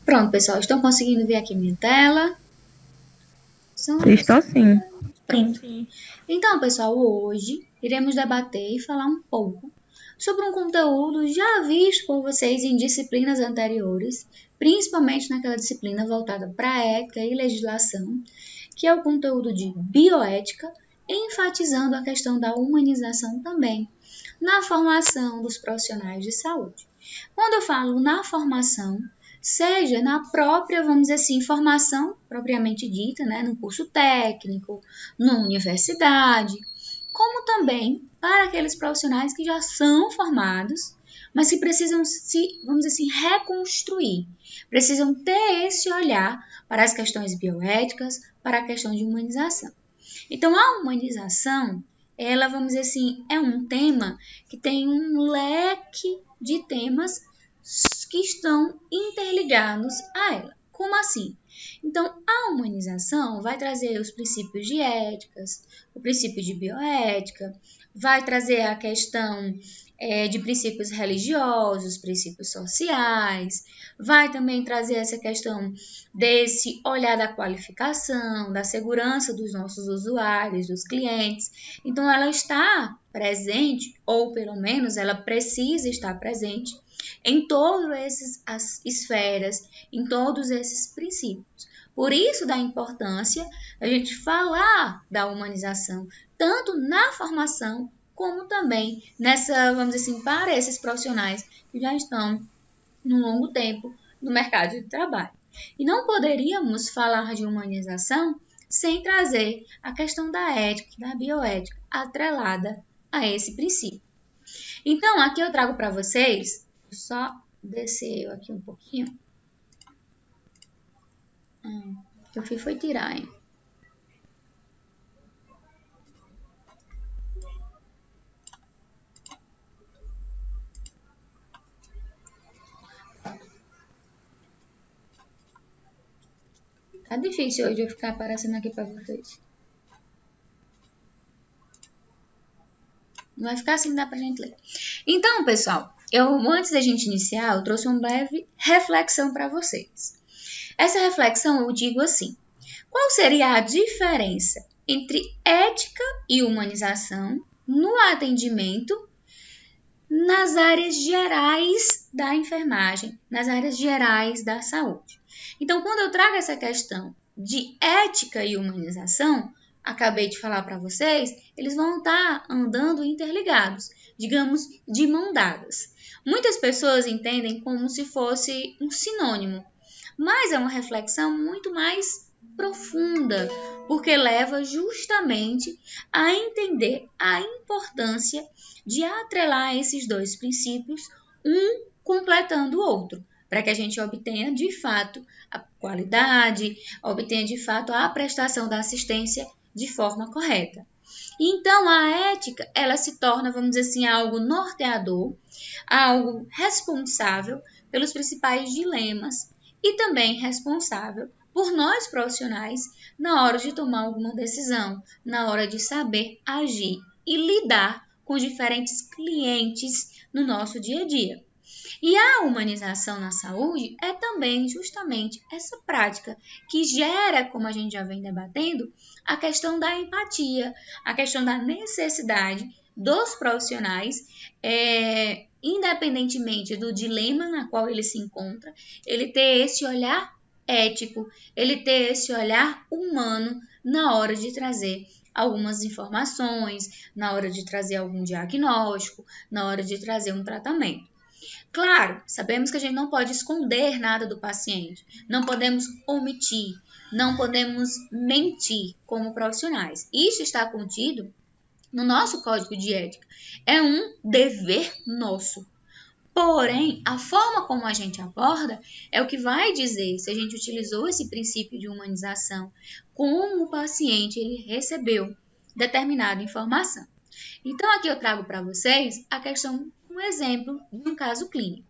Pronto, pessoal, estão conseguindo ver aqui minha tela? Estou sim. Pronto. Então, pessoal, hoje iremos debater e falar um pouco sobre um conteúdo já visto por vocês em disciplinas anteriores, principalmente naquela disciplina voltada para a ética e legislação, que é o conteúdo de bioética, enfatizando a questão da humanização também na formação dos profissionais de saúde. Quando eu falo na formação, seja na própria, vamos dizer assim, formação propriamente dita, né, no curso técnico, na universidade, como também para aqueles profissionais que já são formados, mas que precisam se, vamos dizer assim, reconstruir, precisam ter esse olhar para as questões bioéticas, para a questão de humanização. Então, a humanização, ela, vamos dizer assim, é um tema que tem um leque de temas que estão interligados a ela. Como assim? Então, a humanização vai trazer os princípios de éticas, o princípio de bioética, vai trazer a questão de princípios religiosos, princípios sociais, vai também trazer essa questão desse olhar da qualificação, da segurança dos nossos usuários, dos clientes. Então, ela está presente, ou pelo menos ela precisa estar presente, em todas essas esferas, em todos esses princípios. Por isso da importância a gente falar da humanização, tanto na formação, como também nessa, vamos dizer assim, para esses profissionais que já estão num longo tempo no mercado de trabalho. E não poderíamos falar de humanização sem trazer a questão da ética e da bioética atrelada a esse princípio. Então, aqui eu trago para vocês, só descer eu aqui um pouquinho. Eu fiz foi tirar, hein? Tá difícil hoje eu ficar aparecendo aqui para vocês. Não vai ficar assim, dá pra gente ler. Então, pessoal, antes da gente iniciar, eu trouxe uma breve reflexão para vocês. Essa reflexão eu digo assim: qual seria a diferença entre ética e humanização no atendimento nas áreas gerais da enfermagem, nas áreas gerais da saúde? Então, quando eu trago essa questão de ética e humanização, acabei de falar para vocês, eles vão estar andando interligados, digamos, de mão dadas. Muitas pessoas entendem como se fosse um sinônimo, mas é uma reflexão muito mais profunda, porque leva justamente a entender a importância de atrelar esses dois princípios, um completando o outro, para que a gente obtenha de fato a qualidade, obtenha de fato a prestação da assistência de forma correta. Então, a ética, ela se torna, vamos dizer assim, algo norteador, algo responsável pelos principais dilemas e também responsável por nós profissionais na hora de tomar alguma decisão, na hora de saber agir e lidar com diferentes clientes no nosso dia a dia. E a humanização na saúde é também justamente essa prática que gera, como a gente já vem debatendo, a questão da empatia, a questão da necessidade dos profissionais, independentemente do dilema na qual ele se encontra, ele ter esse olhar ético, ele ter esse olhar humano na hora de trazer algumas informações, na hora de trazer algum diagnóstico, na hora de trazer um tratamento. Claro, sabemos que a gente não pode esconder nada do paciente, não podemos omitir, não podemos mentir como profissionais. Isso está contido no nosso código de ética. É um dever nosso. Porém, a forma como a gente aborda é o que vai dizer se a gente utilizou esse princípio de humanização, como o paciente ele recebeu determinada informação. Então, aqui eu trago para vocês a questão, um exemplo de um caso clínico.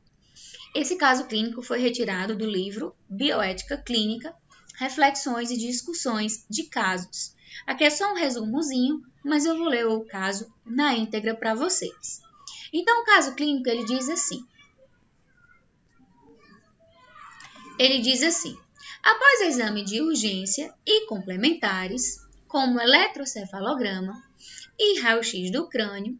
Esse caso clínico foi retirado do livro Bioética Clínica, Reflexões e Discussões de Casos. Aqui é só um resumozinho, mas eu vou ler o caso na íntegra para vocês. Então, o caso clínico ele diz assim: Ele diz assim: após exame de urgência e complementares, como eletrocefalograma e raio-x do crânio,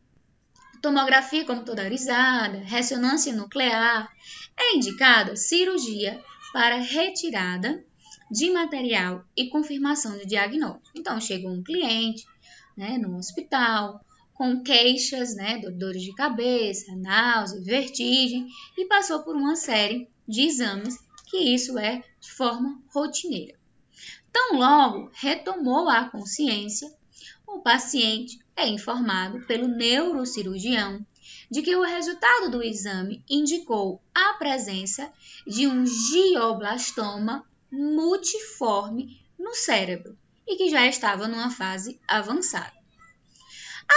tomografia computadorizada, ressonância nuclear, é indicada cirurgia para retirada de material e confirmação do diagnóstico. Então, chegou um cliente, né, no hospital com queixas, né, dores de cabeça, náusea, vertigem e passou por uma série de exames que isso é de forma rotineira. Tão logo retomou a consciência, o paciente é informado pelo neurocirurgião de que o resultado do exame indicou a presença de um glioblastoma multiforme no cérebro e que já estava numa fase avançada.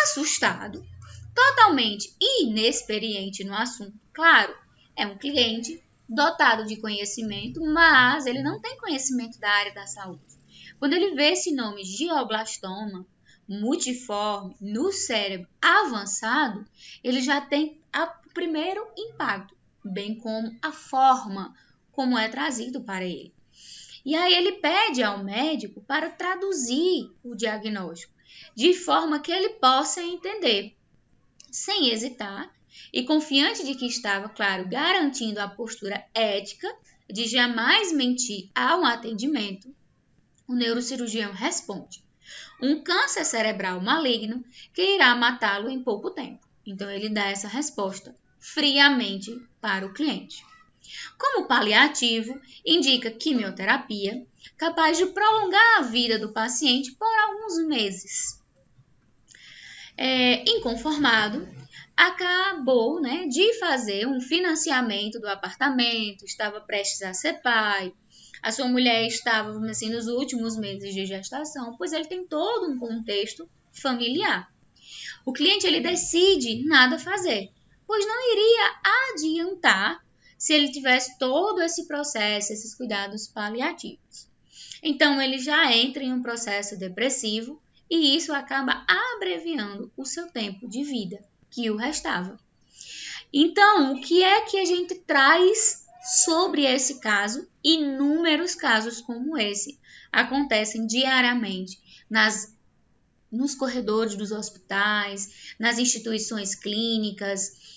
Assustado, totalmente inexperiente no assunto, claro, é um cliente dotado de conhecimento, mas ele não tem conhecimento da área da saúde. Quando ele vê esse nome glioblastoma multiforme no cérebro avançado, ele já tem o primeiro impacto, bem como a forma como é trazido para ele. E aí ele pede ao médico para traduzir o diagnóstico, de forma que ele possa entender. Sem hesitar e confiante de que estava, claro, garantindo a postura ética de jamais mentir ao atendimento, o neurocirurgião responde: um câncer cerebral maligno que irá matá-lo em pouco tempo. Então ele dá essa resposta friamente para o cliente. Como paliativo, indica quimioterapia capaz de prolongar a vida do paciente por alguns meses. Inconformado, acabou, né, de fazer um financiamento do apartamento, estava prestes a ser pai, a sua mulher estava, assim, nos últimos meses de gestação, pois ele tem todo um contexto familiar. O cliente ele decide nada fazer, pois não iria adiantar se ele tivesse todo esse processo, esses cuidados paliativos. Então ele já entra em um processo depressivo e isso acaba abreviando o seu tempo de vida que o restava. Então, o que é que a gente traz sobre esse caso? Inúmeros casos como esse acontecem diariamente nos corredores dos hospitais, nas instituições clínicas,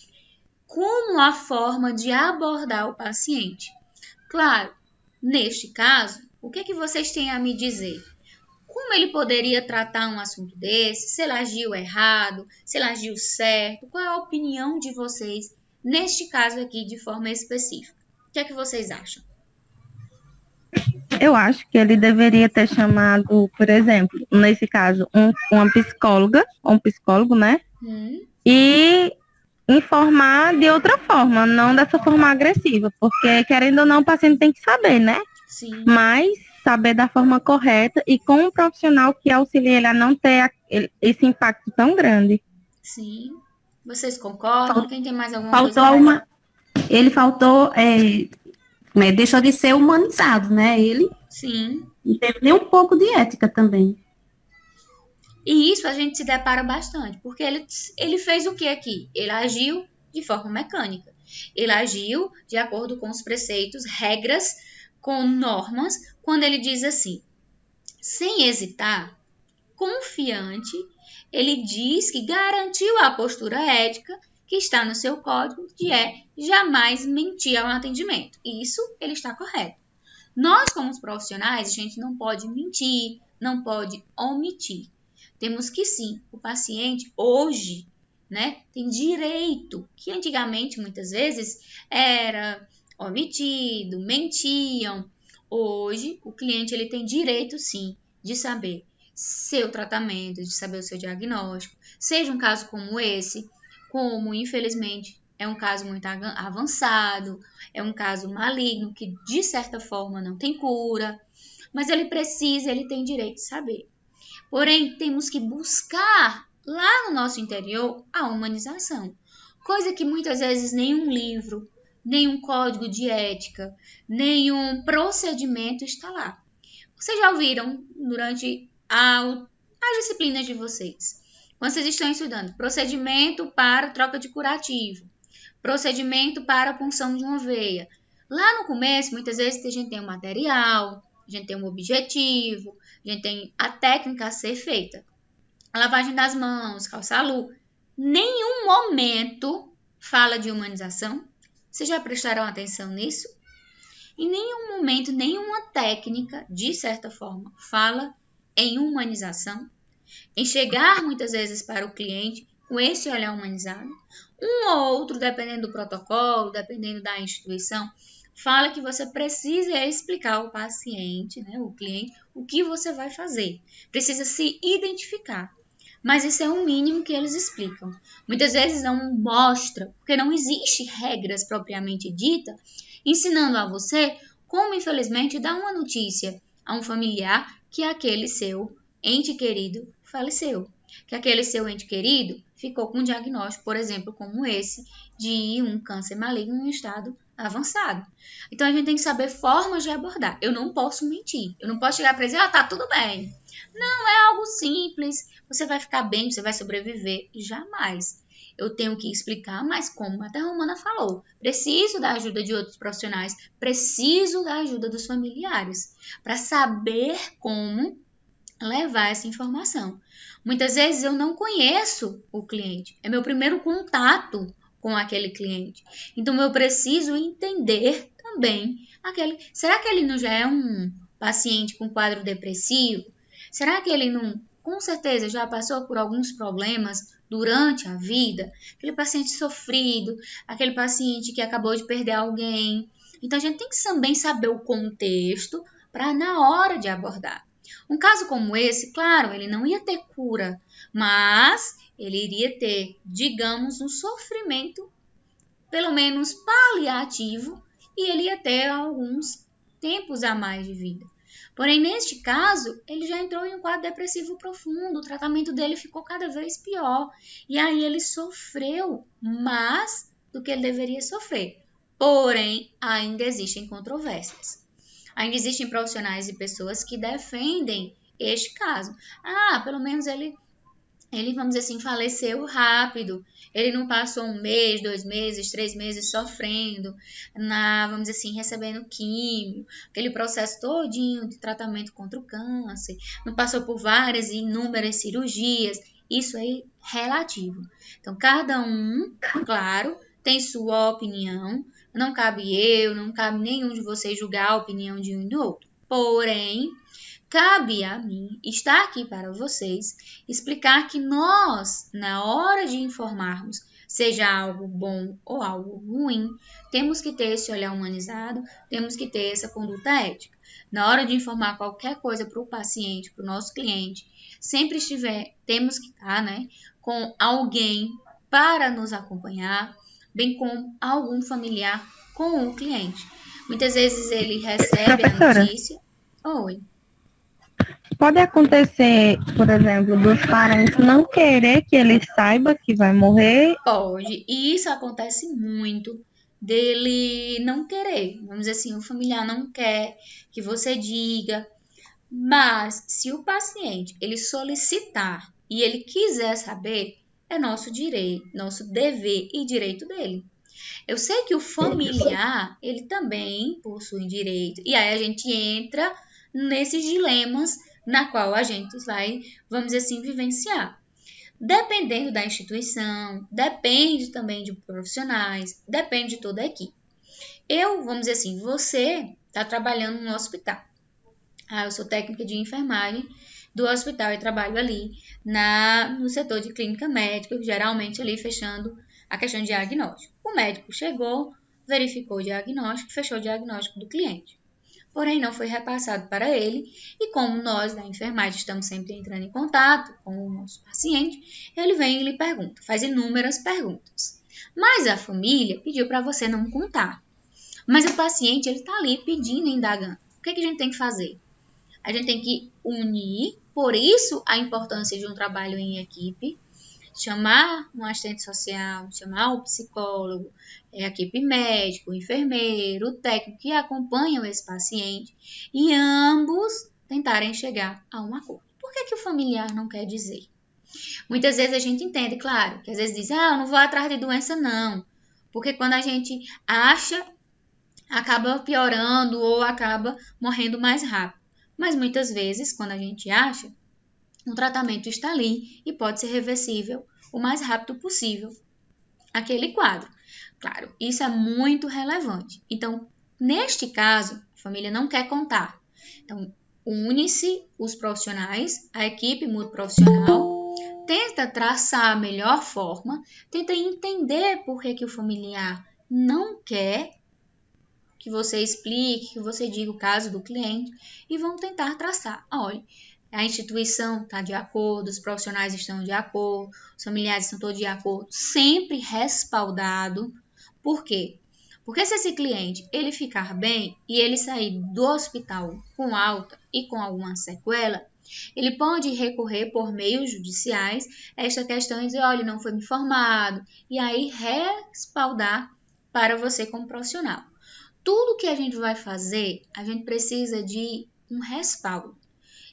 como a forma de abordar o paciente. Claro, neste caso, o que é que vocês têm a me dizer? Como ele poderia tratar um assunto desse? Se ele agiu errado? Se ele agiu certo? Qual é a opinião de vocês neste caso aqui de forma específica? O que é que vocês acham? Eu acho que ele deveria ter chamado, por exemplo, nesse caso, uma psicóloga, ou um psicólogo, né? E informar de outra forma, não dessa forma agressiva, porque querendo ou não, o paciente tem que saber, né? Sim. Mas saber da forma correta e com um profissional que auxilie ele a não ter esse impacto tão grande. Sim. Vocês concordam? Quem tem mais alguma Faltou coisa? Ele faltou, deixou de ser humanizado, né? Ele Sim. não teve nem um pouco de ética também. E isso a gente se depara bastante, porque ele fez o que aqui? Ele agiu de forma mecânica. Ele agiu de acordo com os preceitos, regras, com normas, quando ele diz assim, sem hesitar, confiante, ele diz que garantiu a postura ética que está no seu código, que é jamais mentir ao atendimento. Isso ele está correto. Nós, como profissionais, a gente não pode mentir, não pode omitir. Temos que sim, o paciente hoje, né, tem direito, que antigamente muitas vezes era omitido, mentiam. Hoje o cliente ele tem direito sim de saber seu tratamento, de saber o seu diagnóstico, seja um caso como esse, como infelizmente é um caso muito avançado, é um caso maligno que de certa forma não tem cura, mas ele tem direito de saber. Porém, temos que buscar lá no nosso interior a humanização, coisa que muitas vezes nenhum livro, nenhum código de ética, nenhum procedimento está lá. Vocês já ouviram durante as disciplinas de vocês, quando vocês estão estudando, procedimento para troca de curativo, procedimento para a punção de uma veia. Lá no começo, muitas vezes a gente tem um material, a gente tem um objetivo, a gente tem a técnica a ser feita. A lavagem das mãos, calçar a luva. Nenhum momento fala de humanização. Vocês já prestaram atenção nisso? Em nenhum momento, nenhuma técnica, de certa forma, fala em humanização, em chegar muitas vezes para o cliente com esse olhar humanizado. Um ou outro, dependendo do protocolo, dependendo da instituição, fala que você precisa explicar ao paciente, né, o cliente, o que você vai fazer. Precisa se identificar. Mas isso é o mínimo que eles explicam. Muitas vezes não mostra, porque não existe regras propriamente dita, ensinando a você como, infelizmente, dar uma notícia a um familiar que aquele seu ente querido faleceu. Que aquele seu ente querido ficou com um diagnóstico, por exemplo, como esse, de um câncer maligno em estado avançado. Então, a gente tem que saber formas de abordar. Eu não posso mentir. Eu não posso chegar para dizer, tá tudo bem. Não, é algo simples. Você vai ficar bem, você vai sobreviver. Jamais. Eu tenho que explicar, mas como até a Romana falou, preciso da ajuda de outros profissionais, preciso da ajuda dos familiares, para saber como levar essa informação. Muitas vezes eu não conheço o cliente, é meu primeiro contato com aquele cliente. Então eu preciso entender também será que ele não já é um paciente com quadro depressivo? Será que ele não, com certeza, já passou por alguns problemas durante a vida? Aquele paciente sofrido, aquele paciente que acabou de perder alguém. Então a gente tem que também saber o contexto para na hora de abordar. Um caso como esse, claro, ele não ia ter cura, mas ele iria ter, digamos, um sofrimento, pelo menos paliativo, e ele ia ter alguns tempos a mais de vida. Porém, neste caso, ele já entrou em um quadro depressivo profundo, o tratamento dele ficou cada vez pior, e aí ele sofreu mais do que ele deveria sofrer. Porém, ainda existem controvérsias. Ainda existem profissionais e pessoas que defendem este caso. Pelo menos ele, vamos dizer assim, faleceu rápido. Ele não passou 1 mês, 2 meses, 3 meses sofrendo, vamos dizer assim, recebendo químio, aquele processo todinho de tratamento contra o câncer. Não passou por várias e inúmeras cirurgias. Isso é relativo. Então, cada um, claro, tem sua opinião. Não cabe não cabe nenhum de vocês julgar a opinião de um e do outro. Porém, cabe a mim estar aqui para vocês, explicar que nós, na hora de informarmos, seja algo bom ou algo ruim, temos que ter esse olhar humanizado, temos que ter essa conduta ética. Na hora de informar qualquer coisa para o paciente, para o nosso cliente, sempre temos que estar, né, com alguém para nos acompanhar, bem como algum familiar com o cliente. Muitas vezes ele recebe a notícia. Oi. Pode acontecer, por exemplo, dos parentes não querer que ele saiba que vai morrer? Pode. E isso acontece muito dele não querer. Vamos dizer assim, o familiar não quer que você diga. Mas se o paciente ele solicitar e ele quiser saber, é nosso direito, nosso dever e direito dele. Eu sei que o familiar, ele também possui direito. E aí a gente entra nesses dilemas na qual a gente vai, vamos dizer assim, vivenciar. Dependendo da instituição, depende também de profissionais, depende de toda a equipe. Vamos dizer assim, você está trabalhando no hospital. Eu sou técnica de enfermagem do hospital e trabalho ali no setor de clínica médica, geralmente ali fechando a questão de diagnóstico. O médico chegou, verificou o diagnóstico, fechou o diagnóstico do cliente. Porém, não foi repassado para ele e como nós da enfermagem estamos sempre entrando em contato com o nosso paciente, ele vem e lhe pergunta, faz inúmeras perguntas. Mas a família pediu para você não contar. Mas o paciente ele está ali pedindo e indagando. O que a gente tem que fazer? A gente tem que unir, por isso a importância de um trabalho em equipe, chamar um assistente social, chamar o psicólogo, a equipe médico, o enfermeiro, o técnico que acompanham esse paciente e ambos tentarem chegar a um acordo. Por que o familiar não quer dizer? Muitas vezes a gente entende, claro, que às vezes diz, eu não vou atrás de doença não, porque quando a gente acha acaba piorando ou acaba morrendo mais rápido. Mas muitas vezes, quando a gente acha, o tratamento está ali e pode ser reversível o mais rápido possível aquele quadro. Claro, isso é muito relevante. Então, neste caso, a família não quer contar. Então, une-se os profissionais, a equipe multiprofissional, tenta traçar a melhor forma, tenta entender por que o familiar não quer que você explique, que você diga o caso do cliente e vão tentar traçar. Olha, a instituição está de acordo, os profissionais estão de acordo, os familiares estão todos de acordo, sempre respaldado. Por quê? Porque se esse cliente ele ficar bem e ele sair do hospital com alta e com alguma sequela, ele pode recorrer por meios judiciais a esta questão e dizer, olha, não foi me informado, e aí respaldar para você como profissional. Tudo que a gente vai fazer, a gente precisa de um respaldo.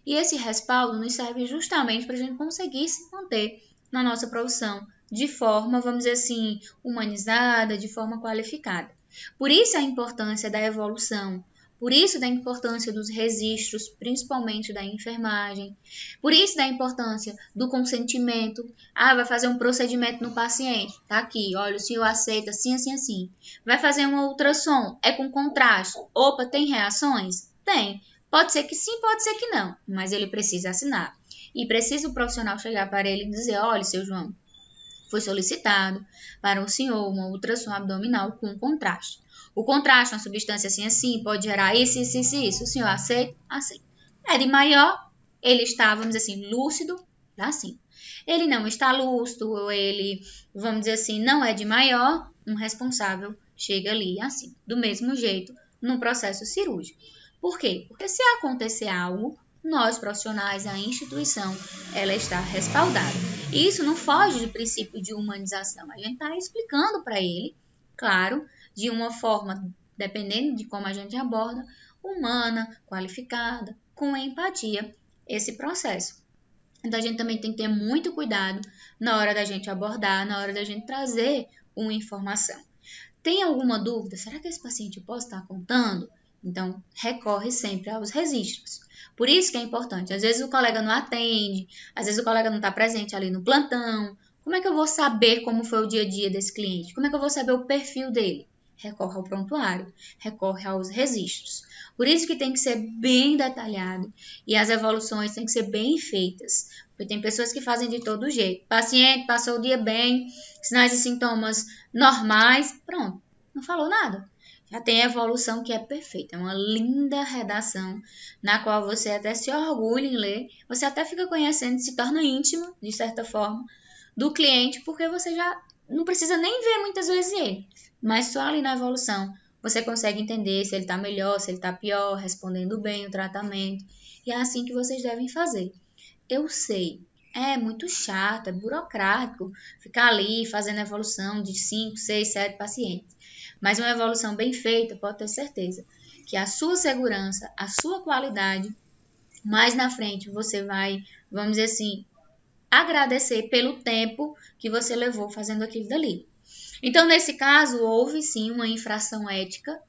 E esse respaldo nos serve justamente para a gente conseguir se manter na nossa profissão de forma, vamos dizer assim, humanizada, de forma qualificada. Por isso a importância da evolução, por isso da importância dos registros, principalmente da enfermagem, por isso da importância do consentimento. Vai fazer um procedimento no paciente, tá aqui, olha, o senhor aceita assim, assim, assim. Vai fazer um ultrassom, é com contraste. Opa, tem reações? Tem. Pode ser que sim, pode ser que não, mas ele precisa assinar. E precisa o profissional chegar para ele e dizer, olha, seu João, foi solicitado para o senhor uma ultrassom abdominal com contraste. O contraste, uma substância assim, assim, pode gerar isso. O senhor aceita? Aceita. É de maior, ele está, vamos dizer assim, lúcido, dá sim. Ele não está lúcido, ou ele, vamos dizer assim, não é de maior, um responsável chega ali assim, do mesmo jeito, no processo cirúrgico. Por quê? Porque se acontecer algo, nós profissionais, a instituição, ela está respaldada. E isso não foge do princípio de humanização. A gente está explicando para ele, claro, de uma forma, dependendo de como a gente aborda, humana, qualificada, com empatia, esse processo. Então, a gente também tem que ter muito cuidado na hora da gente abordar, na hora da gente trazer uma informação. Tem alguma dúvida? Será que esse paciente pode estar contando? Então, recorre sempre aos registros. Por isso que é importante. Às vezes o colega não atende, às vezes o colega não está presente ali no plantão. Como é que eu vou saber como foi o dia a dia desse cliente? Como é que eu vou saber o perfil dele? Recorre ao prontuário, recorre aos registros. Por isso que tem que ser bem detalhado e as evoluções têm que ser bem feitas. Porque tem pessoas que fazem de todo jeito. Paciente passou o dia bem, sinais e sintomas normais, pronto, não falou nada. Já tem a evolução que é perfeita, é uma linda redação, na qual você até se orgulha em ler, você até fica conhecendo, se torna íntimo, de certa forma, do cliente, porque você já não precisa nem ver muitas vezes ele, mas só ali na evolução você consegue entender se ele está melhor, se ele está pior, respondendo bem o tratamento, e é assim que vocês devem fazer. Eu sei, é muito chato, é burocrático ficar ali fazendo evolução de 5, 6, 7 pacientes. Mas uma evolução bem feita, pode ter certeza que a sua segurança, a sua qualidade, mais na frente você vai, vamos dizer assim, agradecer pelo tempo que você levou fazendo aquilo dali. Então, nesse caso, houve sim uma infração ética,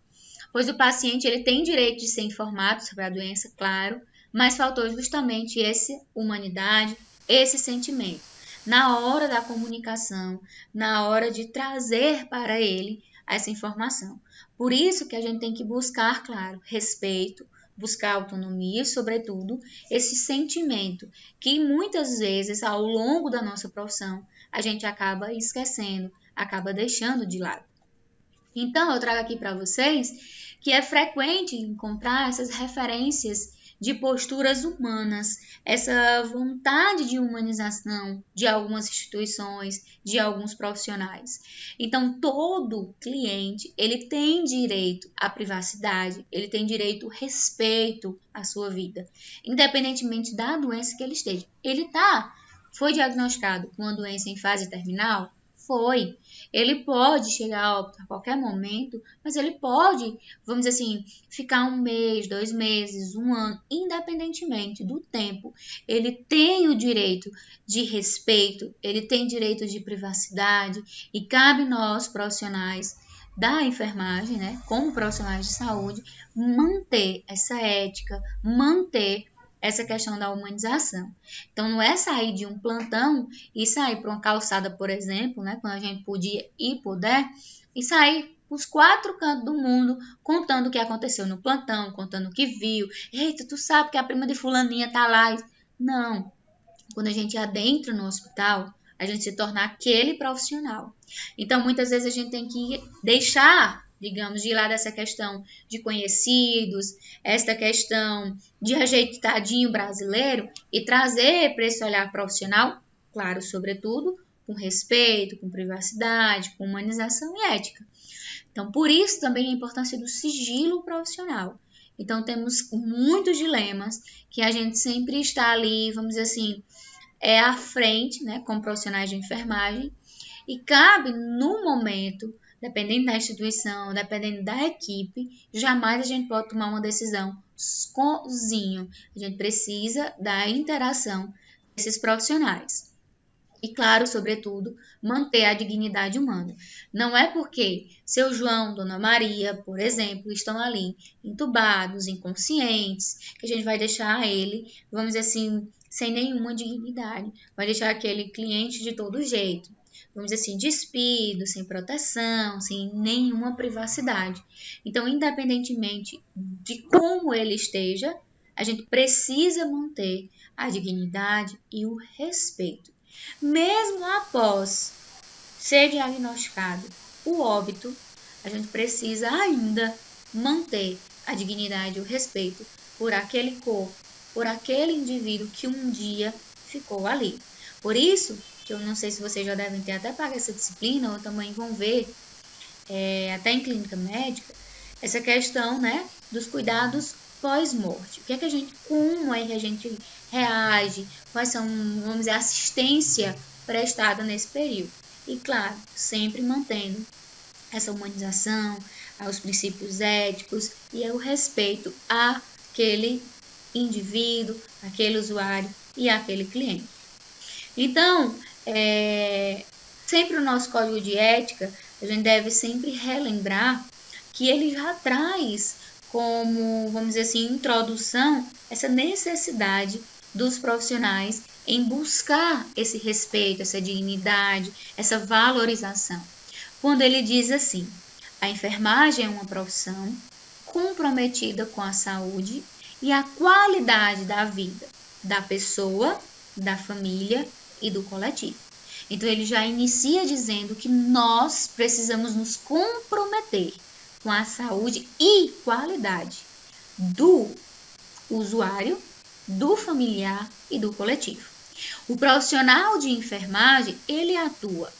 pois o paciente ele tem direito de ser informado sobre a doença, claro, mas faltou justamente essa humanidade, esse sentimento. Na hora da comunicação, na hora de trazer para ele essa informação. Por isso que a gente tem que buscar, claro, respeito, buscar autonomia e, sobretudo, esse sentimento que muitas vezes, ao longo da nossa profissão, a gente acaba esquecendo, acaba deixando de lado. Então, eu trago aqui para vocês que é frequente encontrar essas referências de posturas humanas, essa vontade de humanização de algumas instituições, de alguns profissionais. Então, todo cliente, ele tem direito à privacidade, ele tem direito ao respeito à sua vida, independentemente da doença que ele esteja. Foi diagnosticado com uma doença em fase terminal? Foi. Ele pode chegar a óbito a qualquer momento, mas ele pode, vamos dizer assim, ficar 1 mês, 2 meses, 1 ano, independentemente do tempo. Ele tem o direito de respeito, ele tem direito de privacidade e cabe nós, profissionais, da enfermagem, né, como profissionais de saúde, manter essa ética, manter essa questão da humanização. Então, não é sair de um plantão e sair para uma calçada, por exemplo, né, quando a gente podia e puder, e sair os 4 cantos do mundo contando o que aconteceu no plantão, contando o que viu. Eita, tu sabe que a prima de fulaninha tá lá. Não. Quando a gente adentra no hospital, a gente se torna aquele profissional. Então, muitas vezes a gente tem que deixar, digamos, de lado essa questão de conhecidos, esta questão de ajeitadinho brasileiro e trazer para esse olhar profissional, claro, sobretudo, com respeito, com privacidade, com humanização e ética. Então, por isso também a importância do sigilo profissional. Então, temos muitos dilemas que a gente sempre está ali, vamos dizer assim, à frente, né, como profissionais de enfermagem, e cabe no momento, dependendo da instituição, dependendo da equipe, jamais a gente pode tomar uma decisão sozinho. A gente precisa da interação desses profissionais. E, claro, sobretudo, manter a dignidade humana. Não é porque seu João, Dona Maria, por exemplo, estão ali entubados, inconscientes, que a gente vai deixar ele, vamos dizer assim, sem nenhuma dignidade. Vai deixar aquele cliente de todo jeito. Vamos dizer assim, despido, sem proteção, sem nenhuma privacidade. Então, independentemente de como ele esteja, a gente precisa manter a dignidade e o respeito. Mesmo após ser diagnosticado o óbito, a gente precisa ainda manter a dignidade e o respeito por aquele corpo, por aquele indivíduo que um dia ficou ali. Por isso, que eu não sei se vocês já devem ter até pago essa disciplina, ou também vão ver, até em clínica médica, essa questão, né, dos cuidados pós-morte. O que é que a gente, como é que a gente reage, quais são, vamos dizer, a assistência prestada nesse período. E, claro, sempre mantendo essa humanização, aos princípios éticos e ao respeito àquele indivíduo, àquele usuário e àquele cliente. Então, sempre o nosso código de ética, a gente deve sempre relembrar que ele já traz como, vamos dizer assim, introdução, essa necessidade dos profissionais em buscar esse respeito, essa dignidade, essa valorização. Quando ele diz assim, a enfermagem é uma profissão comprometida com a saúde e a qualidade da vida da pessoa, da família e do coletivo. Então, ele já inicia dizendo que nós precisamos nos comprometer com a saúde e qualidade do usuário, do familiar e do coletivo. O profissional de enfermagem, ele atua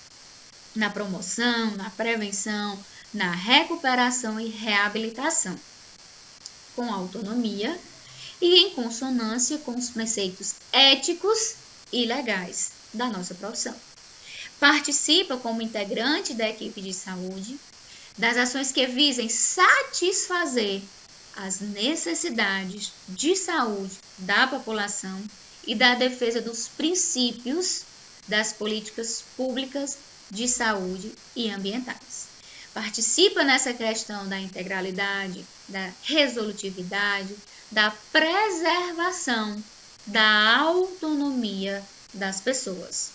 na promoção, na prevenção, na recuperação e reabilitação, com autonomia e em consonância com os preceitos éticos e legais da nossa profissão. Participa como integrante da equipe de saúde das ações que visem satisfazer as necessidades de saúde da população e da defesa dos princípios das políticas públicas de saúde e ambientais. Participa nessa questão da integralidade, da resolutividade, da preservação da autonomia das pessoas.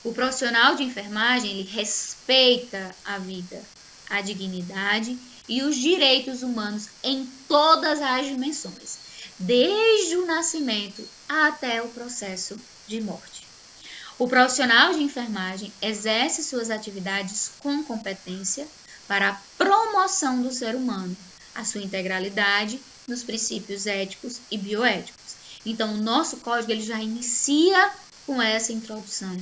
O profissional de enfermagem, ele respeita a vida, a dignidade e os direitos humanos em todas as dimensões, desde o nascimento até o processo de morte. O profissional de enfermagem exerce suas atividades com competência para a promoção do ser humano, a sua integralidade nos princípios éticos e bioéticos. Então, o nosso código ele já inicia com essa introdução.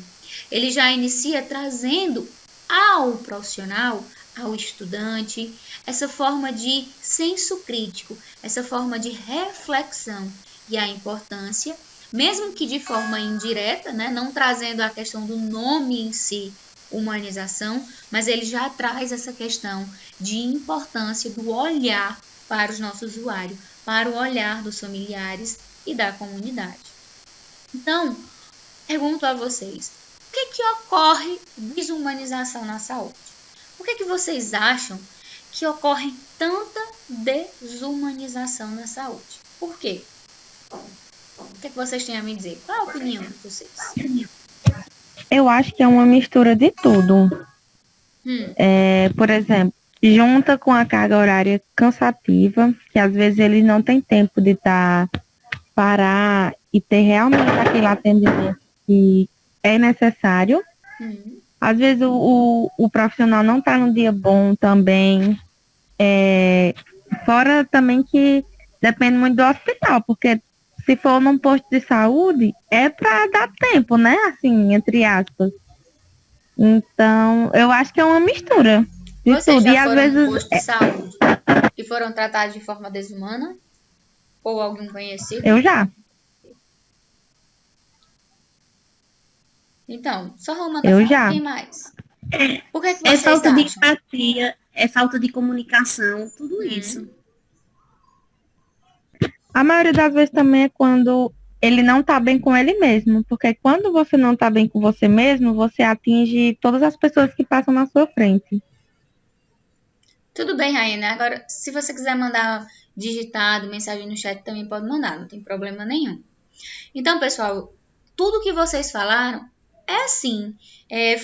Ele já inicia trazendo ao profissional, ao estudante, essa forma de senso crítico, essa forma de reflexão e a importância, mesmo que de forma indireta, né, não trazendo a questão do nome em si, humanização, mas ele já traz essa questão de importância do olhar para os nossos usuários, para o olhar dos familiares e da comunidade. Então, pergunto a vocês, o que ocorre desumanização na saúde? Por que vocês acham que ocorre tanta desumanização na saúde? Por quê? O que vocês têm a me dizer? Qual a opinião de vocês? Eu acho que é uma mistura de tudo. Por exemplo, junta com a carga horária cansativa, que às vezes eles não têm tempo de parar e ter realmente aquele atendimento que é necessário. Às vezes o profissional não está no dia bom também. Fora também que depende muito do hospital, porque se for num posto de saúde, é para dar tempo, né? Assim, entre aspas. Então, eu acho que é uma mistura de Vocês tudo. já E às foram vezes num posto de saúde e foram tratados de forma desumana? Ou algum conhecido? Eu já. Então, só Romana fala. Quem mais? Por que vocês falta acham? de empatia, é falta de comunicação, tudo isso. A maioria das vezes também é quando ele não tá bem com ele mesmo, porque quando você não tá bem com você mesmo, você atinge todas as pessoas que passam na sua frente. Tudo bem, Rainha. Agora, se você quiser mandar digitado, mensagem no chat, também pode mandar, não tem problema nenhum. Então, pessoal, tudo que vocês falaram é sim,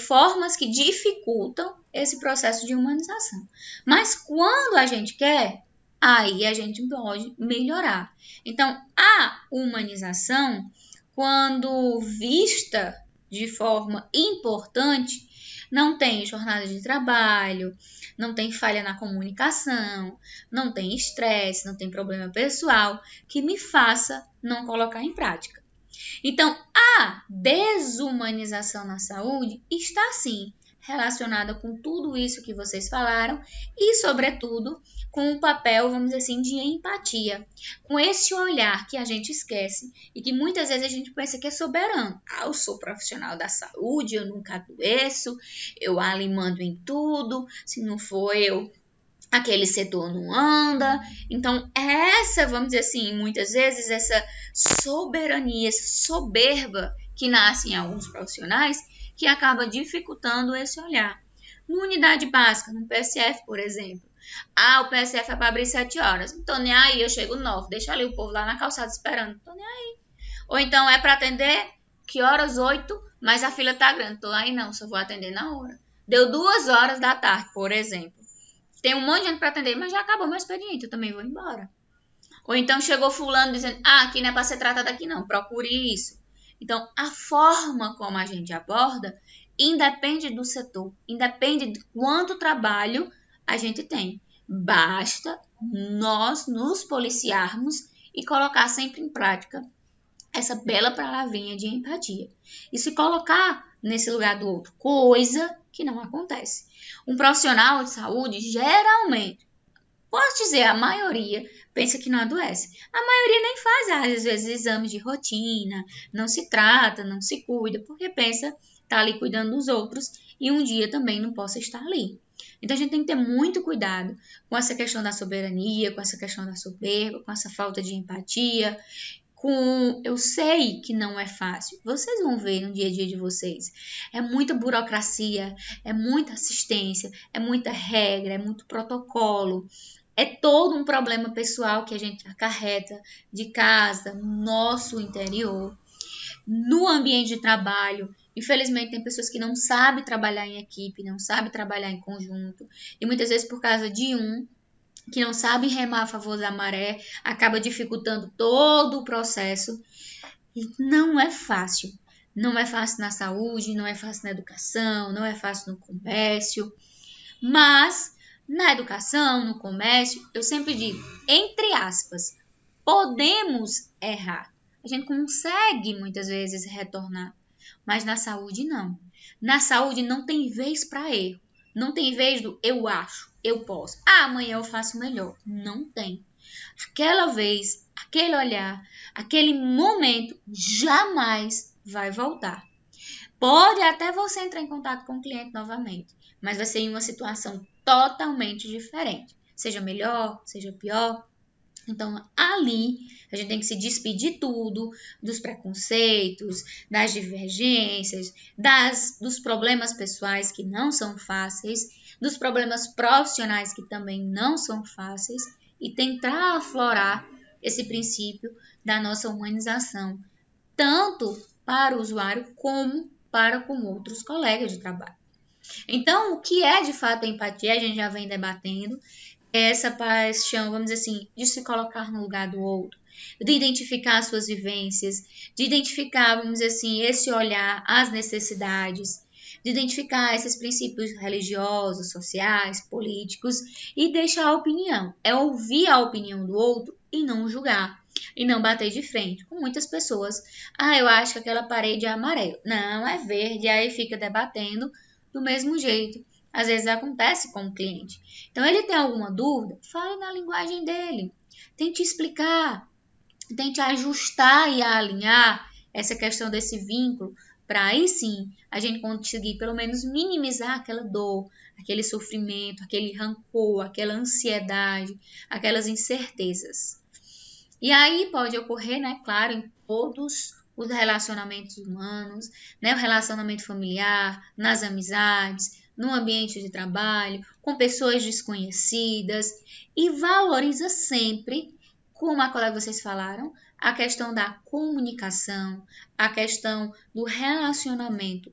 formas que dificultam esse processo de humanização. Mas quando a gente quer, aí a gente pode melhorar. Então, a humanização, quando vista de forma importante, não tem jornada de trabalho, não tem falha na comunicação, não tem estresse, não tem problema pessoal que me faça não colocar em prática. Então, a desumanização na saúde está sim relacionada com tudo isso que vocês falaram e, sobretudo, com o papel, vamos dizer assim, de empatia, com esse olhar que a gente esquece e que muitas vezes a gente pensa que é soberano. Eu sou profissional da saúde, eu nunca adoeço, eu ali mando em tudo, se não for eu, aquele setor não anda. Então, essa, vamos dizer assim, muitas vezes, essa soberania, essa soberba que nasce em alguns profissionais, que acaba dificultando esse olhar. Numa unidade básica, no PSF, por exemplo. O PSF é para abrir 7 horas. Não tô nem aí, eu chego 9. Deixa ali o povo lá na calçada esperando. Não tô nem aí. Ou então é para atender, que horas? 8, mas a fila tá grande. Tô aí não, só vou atender na hora. Deu 2 horas da tarde, por exemplo. Tem um monte de gente para atender, mas já acabou meu expediente, eu também vou embora. Ou então chegou fulano dizendo, aqui não é para ser tratado aqui não, procure isso. Então, a forma como a gente aborda independe do setor, independe de quanto trabalho a gente tem. Basta nós nos policiarmos e colocar sempre em prática essa bela palavrinha de empatia. E se colocar nesse lugar do outro, coisa que não acontece. Um profissional de saúde, geralmente, posso dizer, a maioria pensa que não adoece. A maioria nem faz, às vezes, exames de rotina, não se trata, não se cuida, porque pensa tá ali cuidando dos outros e um dia também não possa estar ali. Então, a gente tem que ter muito cuidado com essa questão da soberania, com essa questão da soberba, com essa falta de empatia, eu sei que não é fácil, vocês vão ver no dia a dia de vocês, é muita burocracia, é muita assistência, é muita regra, é muito protocolo, é todo um problema pessoal que a gente acarreta de casa, no nosso interior, no ambiente de trabalho. Infelizmente tem pessoas que não sabem trabalhar em equipe, não sabem trabalhar em conjunto, e muitas vezes por causa de que não sabe remar a favor da maré, acaba dificultando todo o processo. E não é fácil. Não é fácil na saúde, não é fácil na educação, não é fácil no comércio. Mas na educação, no comércio, eu sempre digo, entre aspas, podemos errar. A gente consegue muitas vezes retornar, mas na saúde não. Na saúde não tem vez para erro. Não tem vez do eu acho, eu posso. Amanhã eu faço melhor. Não tem. Aquela vez, aquele olhar, aquele momento jamais vai voltar. Pode até você entrar em contato com o cliente novamente, mas vai ser em uma situação totalmente diferente. Seja melhor, seja pior. Então, ali, a gente tem que se despedir de tudo, dos preconceitos, das divergências, dos problemas pessoais que não são fáceis, dos problemas profissionais que também não são fáceis e tentar aflorar esse princípio da nossa humanização, tanto para o usuário como para com outros colegas de trabalho. Então, o que é de fato a empatia, a gente já vem debatendo, é essa paixão, vamos dizer assim, de se colocar no lugar do outro, de identificar as suas vivências, de identificar, vamos dizer assim, esse olhar às necessidades, de identificar esses princípios religiosos, sociais, políticos e deixar a opinião. É ouvir a opinião do outro e não julgar. E não bater de frente com muitas pessoas. Eu acho que aquela parede é amarela. Não, é verde. Aí fica debatendo do mesmo jeito. Às vezes acontece com o cliente. Então, ele tem alguma dúvida? Fale na linguagem dele. Tente explicar. Tente ajustar e alinhar essa questão desse vínculo para aí sim a gente conseguir pelo menos minimizar aquela dor, aquele sofrimento, aquele rancor, aquela ansiedade, aquelas incertezas. E aí pode ocorrer, né, claro, em todos os relacionamentos humanos, né, o relacionamento familiar, nas amizades, no ambiente de trabalho, com pessoas desconhecidas, e valoriza sempre, como a colega vocês falaram, a questão da comunicação, a questão do relacionamento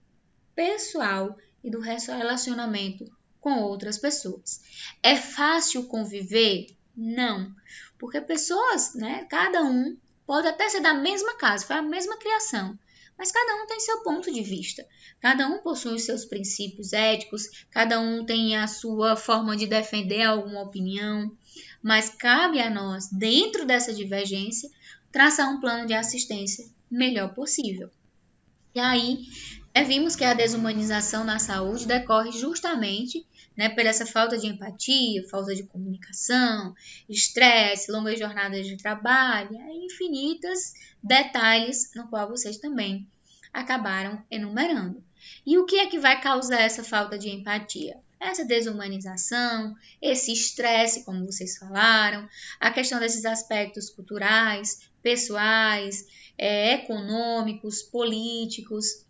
pessoal e do relacionamento com outras pessoas. É fácil conviver? Não, porque pessoas, né, cada um pode até ser da mesma casa, foi a mesma criação, mas cada um tem seu ponto de vista, cada um possui os seus princípios éticos, cada um tem a sua forma de defender alguma opinião, mas cabe a nós, dentro dessa divergência, traçar um plano de assistência melhor possível. E aí, vimos que a desumanização na saúde decorre justamente, né, por essa falta de empatia, falta de comunicação, estresse, longas jornadas de trabalho, infinitos detalhes no qual vocês também acabaram enumerando. E o que é que vai causar essa falta de empatia? Essa desumanização, esse estresse, como vocês falaram, a questão desses aspectos culturais, pessoais, econômicos, políticos.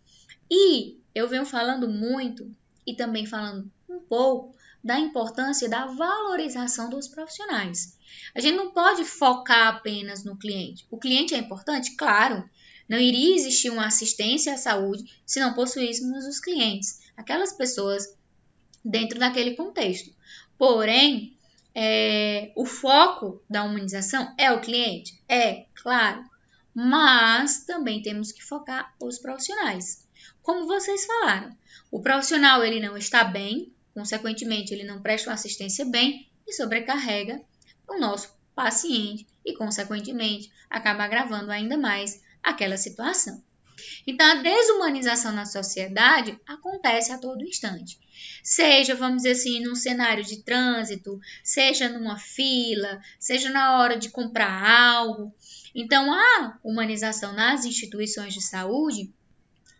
E eu venho falando muito e também falando um pouco da importância da valorização dos profissionais. A gente não pode focar apenas no cliente. O cliente é importante? Claro. Não iria existir uma assistência à saúde se não possuíssemos os clientes, aquelas pessoas dentro daquele contexto. Porém, o foco da humanização é o cliente? Claro. Mas também temos que focar os profissionais. Como vocês falaram, o profissional ele não está bem, consequentemente ele não presta uma assistência bem e sobrecarrega o nosso paciente e, consequentemente, acaba agravando ainda mais aquela situação. Então, a desumanização na sociedade acontece a todo instante. Seja, vamos dizer assim, num cenário de trânsito, seja numa fila, seja na hora de comprar algo. Então, a humanização nas instituições de saúde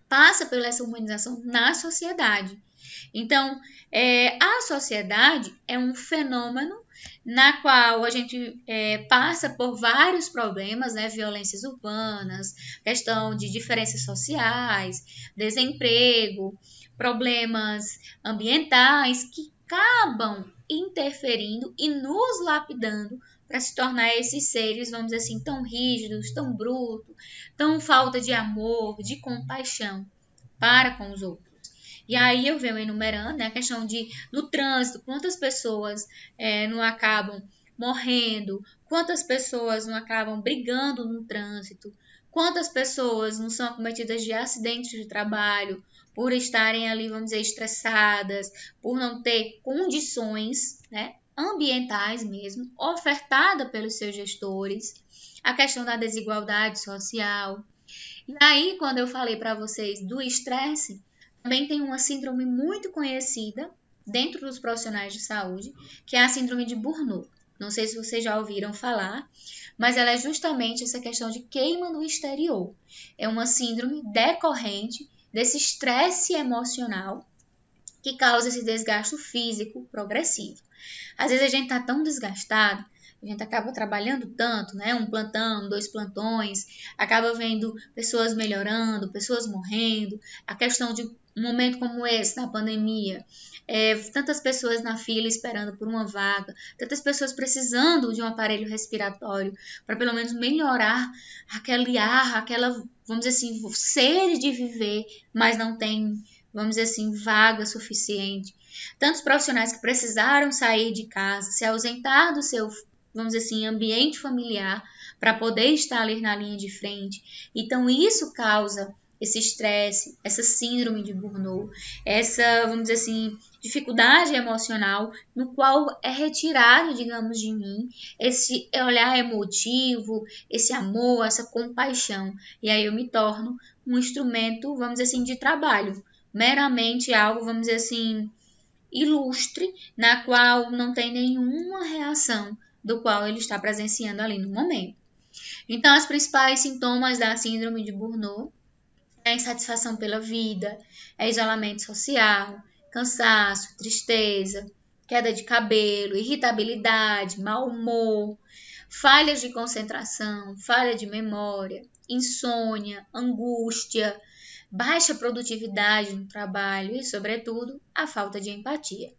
passa pela essa humanização na sociedade. Então, a sociedade é um fenômeno na qual a gente passa por vários problemas, né? Violências urbanas, questão de diferenças sociais, desemprego, problemas ambientais que acabam interferindo e nos lapidando para se tornar esses seres, vamos dizer assim, tão rígidos, tão brutos, tão falta de amor, de compaixão para com os outros. E aí eu venho enumerando, né, a questão do trânsito, quantas pessoas não acabam morrendo, quantas pessoas não acabam brigando no trânsito, quantas pessoas não são acometidas de acidentes de trabalho por estarem ali, vamos dizer, estressadas, por não ter condições, né, ambientais mesmo, ofertada pelos seus gestores, a questão da desigualdade social. E aí, quando eu falei para vocês do estresse, também tem uma síndrome muito conhecida dentro dos profissionais de saúde, que é a síndrome de Burnout. Não sei se vocês já ouviram falar, mas ela é justamente essa questão de queima no exterior. É uma síndrome decorrente desse estresse emocional que causa esse desgaste físico progressivo. Às vezes a gente está tão desgastado, a gente acaba trabalhando tanto, né? Um plantão, 2 plantões, acaba vendo pessoas melhorando, pessoas morrendo, a questão de um momento como esse, na pandemia, tantas pessoas na fila esperando por uma vaga, tantas pessoas precisando de um aparelho respiratório para pelo menos melhorar aquele ar, aquela, vamos dizer assim, sede de viver, mas não tem, vamos dizer assim, vaga suficiente. Tantos profissionais que precisaram sair de casa, se ausentar do seu, vamos dizer assim, ambiente familiar para poder estar ali na linha de frente. Então, isso causa esse estresse, essa síndrome de burnout, essa, vamos dizer assim, dificuldade emocional, no qual é retirado, digamos, de mim, esse olhar emotivo, esse amor, essa compaixão. E aí eu me torno um instrumento, vamos dizer assim, de trabalho, meramente algo, vamos dizer assim, ilustre, na qual não tem nenhuma reação do qual ele está presenciando ali no momento. Então, os principais sintomas da síndrome de Burnout é insatisfação pela vida, é isolamento social, cansaço, tristeza, queda de cabelo, irritabilidade, mau humor, falhas de concentração, falha de memória, insônia, angústia, baixa produtividade no trabalho e, sobretudo, a falta de empatia.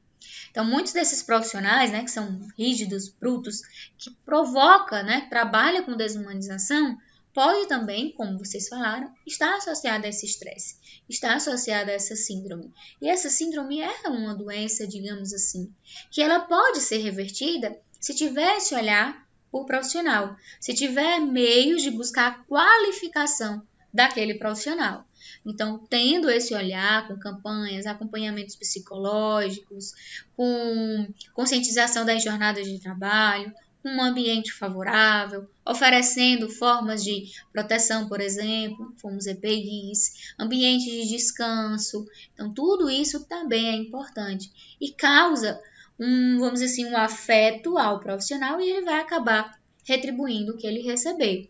Então, muitos desses profissionais, né, que são rígidos, brutos, que provoca, né, trabalha com desumanização, pode também, como vocês falaram, estar associado a esse estresse, estar associado a essa síndrome. E essa síndrome é uma doença, digamos assim, que ela pode ser revertida se tiver esse olhar por profissional, se tiver meios de buscar a qualificação daquele profissional. Então, tendo esse olhar com campanhas, acompanhamentos psicológicos, com conscientização das jornadas de trabalho, um ambiente favorável, oferecendo formas de proteção, por exemplo, como os EPIs, ambientes de descanso. Então, tudo isso também é importante e causa vamos dizer assim, um afeto ao profissional e ele vai acabar retribuindo o que ele receber.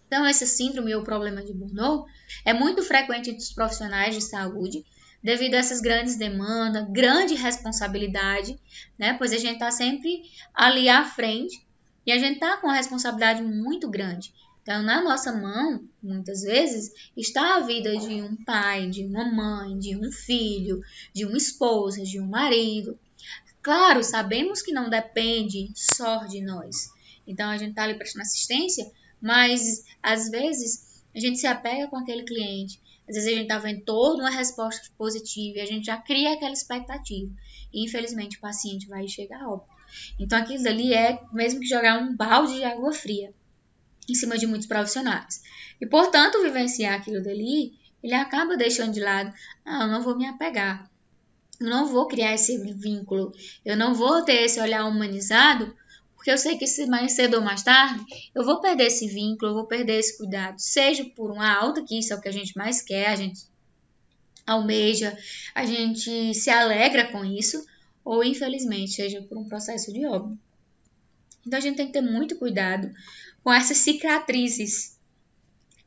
Então, essa síndrome ou problema de burnout é muito frequente entre os profissionais de saúde, devido a essas grandes demandas, grande responsabilidade, né? Pois a gente está sempre ali à frente e a gente está com uma responsabilidade muito grande. Então, na nossa mão, muitas vezes, está a vida de um pai, de uma mãe, de um filho, de uma esposa, de um marido. Claro, sabemos que não depende só de nós. Então, a gente está ali prestando assistência, mas, às vezes, a gente se apega com aquele cliente. Às vezes, a gente está vendo toda uma resposta positiva e a gente já cria aquela expectativa. E, infelizmente, o paciente vai chegar a óbito. Então, aquilo dali é mesmo que jogar um balde de água fria em cima de muitos profissionais. E, portanto, vivenciar aquilo dali, ele acaba deixando de lado. Eu não vou me apegar. Eu não vou criar esse vínculo. Eu não vou ter esse olhar humanizado, porque eu sei que se mais cedo ou mais tarde, eu vou perder esse vínculo, eu vou perder esse cuidado. Seja por uma alta, que isso é o que a gente mais quer, a gente almeja, a gente se alegra com isso, ou infelizmente, seja por um processo de óbito. Então a gente tem que ter muito cuidado com essas cicatrizes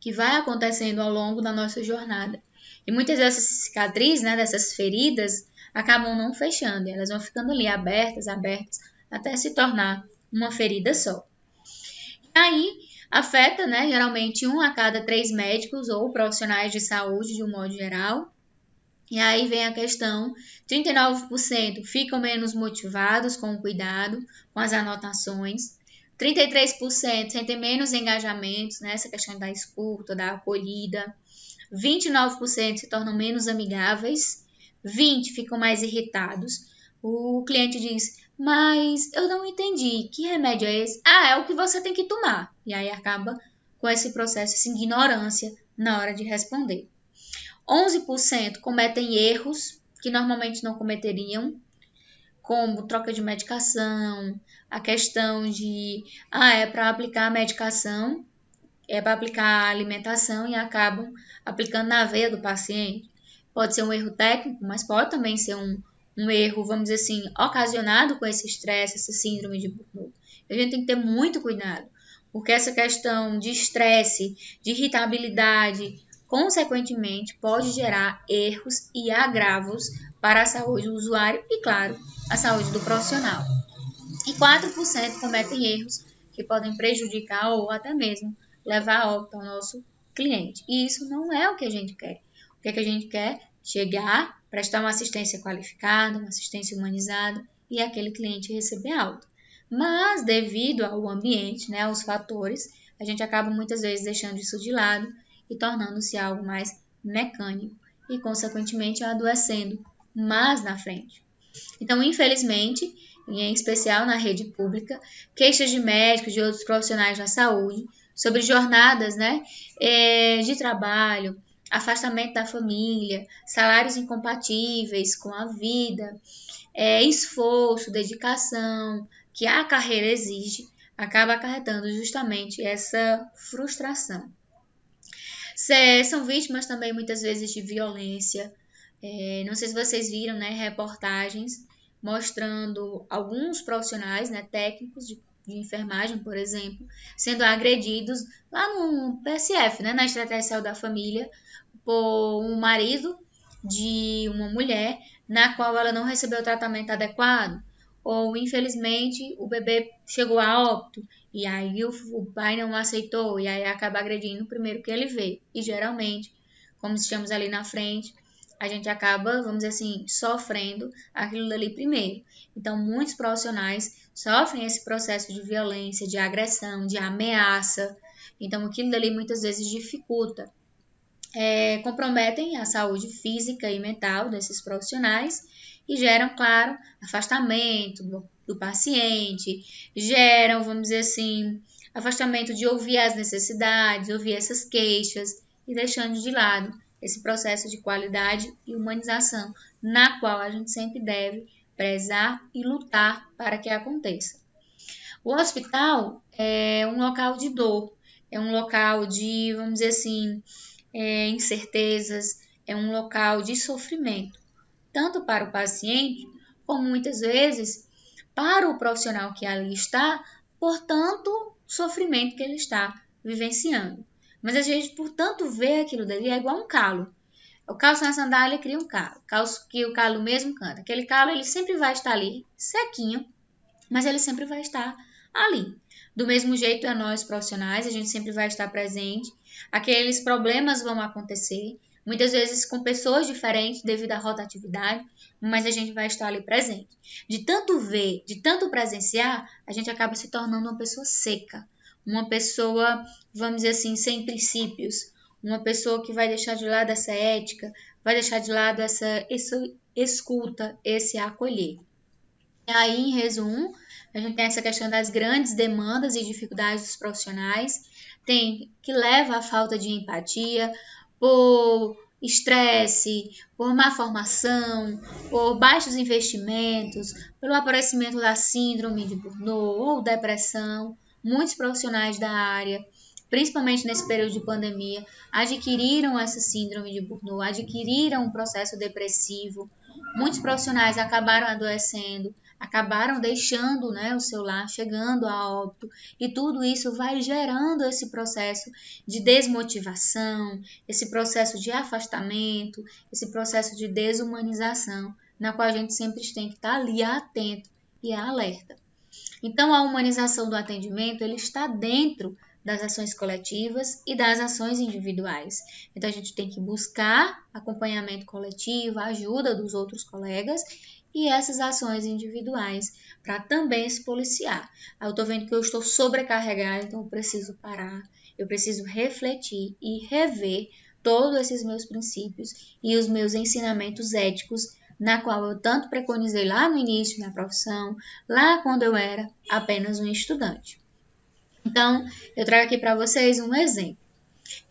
que vai acontecendo ao longo da nossa jornada. E muitas dessas cicatrizes, né, dessas feridas, acabam não fechando, e elas vão ficando ali abertas, até se tornar uma ferida só. E aí, afeta, né, geralmente 1 a cada 3 médicos ou profissionais de saúde, de um modo geral. E aí vem a questão, 39% ficam menos motivados com o cuidado, com as anotações. 33% sentem menos engajamentos nessa questão da escuta, da acolhida. 29% se tornam menos amigáveis. 20% ficam mais irritados. O cliente diz, mas eu não entendi, que remédio é esse? É o que você tem que tomar. E aí acaba com esse processo, essa ignorância na hora de responder. 11% cometem erros que normalmente não cometeriam, como troca de medicação, a questão de, é para aplicar a medicação, é para aplicar a alimentação e acabam aplicando na veia do paciente. Pode ser um erro técnico, mas pode também ser um erro, vamos dizer assim, ocasionado com esse estresse, essa síndrome de burnout. A gente tem que ter muito cuidado, porque essa questão de estresse, de irritabilidade, consequentemente, pode gerar erros e agravos para a saúde do usuário e, claro, a saúde do profissional. E 4% cometem erros que podem prejudicar ou até mesmo levar a óbito ao nosso cliente. E isso não é o que a gente quer. O que a gente quer chegar, prestar uma assistência qualificada, uma assistência humanizada e aquele cliente receber alta. Mas, devido ao ambiente, né, aos fatores, a gente acaba muitas vezes deixando isso de lado e tornando-se algo mais mecânico e, consequentemente, adoecendo mais na frente. Então, infelizmente, e em especial na rede pública, queixas de médicos e outros profissionais da saúde sobre jornadas, né, de trabalho, afastamento da família, salários incompatíveis com a vida, esforço, dedicação que a carreira exige, acaba acarretando justamente essa frustração. São vítimas também muitas vezes de violência. Não sei se vocês viram, né, reportagens mostrando alguns profissionais, né, técnicos de enfermagem, por exemplo, sendo agredidos lá no PSF, né, na Estratégia de Saúde da Família, por um marido de uma mulher na qual ela não recebeu o tratamento adequado, ou infelizmente o bebê chegou a óbito e aí o pai não aceitou e aí acaba agredindo o primeiro que ele vê. E geralmente, como estamos ali na frente, a gente acaba, vamos dizer assim, sofrendo aquilo dali primeiro. Então, muitos profissionais sofrem esse processo de violência, de agressão, de ameaça. Então, aquilo dali muitas vezes dificulta. Comprometem a saúde física e mental desses profissionais e geram, claro, afastamento do paciente, geram, vamos dizer assim, afastamento de ouvir as necessidades, ouvir essas queixas e deixando de lado esse processo de qualidade e humanização, na qual a gente sempre deve prezar e lutar para que aconteça. O hospital é um local de dor, é um local de, vamos dizer assim, incertezas, é um local de sofrimento, tanto para o paciente, como muitas vezes para o profissional que ali está, por tanto sofrimento que ele está vivenciando. Mas a gente, por tanto, vê aquilo dali, é igual um calo. O calo na sandália cria um calo, que o calo mesmo canta. Aquele calo, ele sempre vai estar ali, sequinho, mas ele sempre vai estar ali. Do mesmo jeito, nós profissionais, a gente sempre vai estar presente. Aqueles problemas vão acontecer, muitas vezes com pessoas diferentes devido à rotatividade, mas a gente vai estar ali presente. De tanto ver, de tanto presenciar, a gente acaba se tornando uma pessoa seca, uma pessoa, vamos dizer assim, sem princípios, uma pessoa que vai deixar de lado essa ética, vai deixar de lado essa escuta, esse acolher. E aí, em resumo, a gente tem essa questão das grandes demandas e dificuldades dos profissionais, tem que leva à falta de empatia, por estresse, por má formação, por baixos investimentos, pelo aparecimento da síndrome de Burnout ou depressão. Muitos profissionais da área, principalmente nesse período de pandemia, adquiriram essa síndrome de Burnout, adquiriram um processo depressivo. Muitos profissionais acabaram adoecendo, acabaram deixando, né, o seu lar, chegando a óbito, e tudo isso vai gerando esse processo de desmotivação, esse processo de afastamento, esse processo de desumanização, na qual a gente sempre tem que estar ali atento e alerta. Então, a humanização do atendimento, ele está dentro das ações coletivas e das ações individuais. Então, a gente tem que buscar acompanhamento coletivo, a ajuda dos outros colegas e essas ações individuais para também se policiar. Eu estou vendo que eu estou sobrecarregada, então eu preciso parar, eu preciso refletir e rever todos esses meus princípios e os meus ensinamentos éticos, na qual eu tanto preconizei lá no início da profissão, lá quando eu era apenas um estudante. Então, eu trago aqui para vocês um exemplo.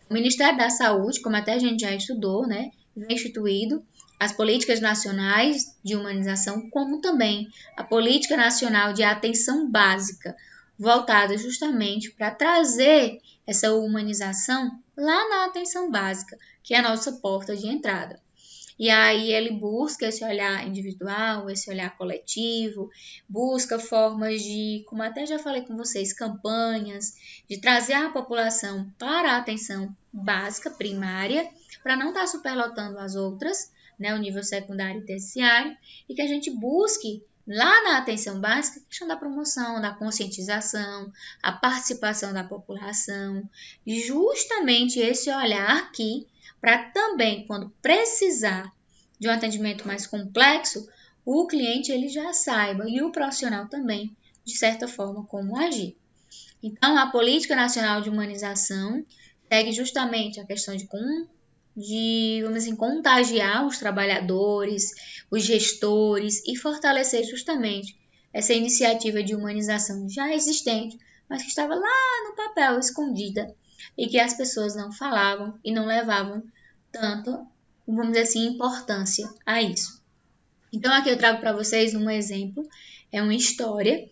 O Ministério da Saúde, como até a gente já estudou, né, vem instituído as políticas nacionais de humanização, como também a Política Nacional de Atenção Básica, voltada justamente para trazer essa humanização lá na atenção básica, que é a nossa porta de entrada. E aí ele busca esse olhar individual, esse olhar coletivo, busca formas de, como até já falei com vocês, campanhas, de trazer a população para a atenção básica, primária, para não estar superlotando as outras, né, o nível secundário e terciário, e que a gente busque lá na atenção básica a questão da promoção, da conscientização, a participação da população, justamente esse olhar aqui, para também, quando precisar de um atendimento mais complexo, o cliente ele já saiba, e o profissional também, de certa forma, como agir. Então, a Política Nacional de Humanização segue justamente a questão de vamos assim, contagiar os trabalhadores, os gestores e fortalecer justamente essa iniciativa de humanização já existente, mas que estava lá no papel, escondida, e que as pessoas não falavam e não levavam tanto, vamos dizer assim, importância a isso. Então, aqui eu trago para vocês um exemplo, é uma história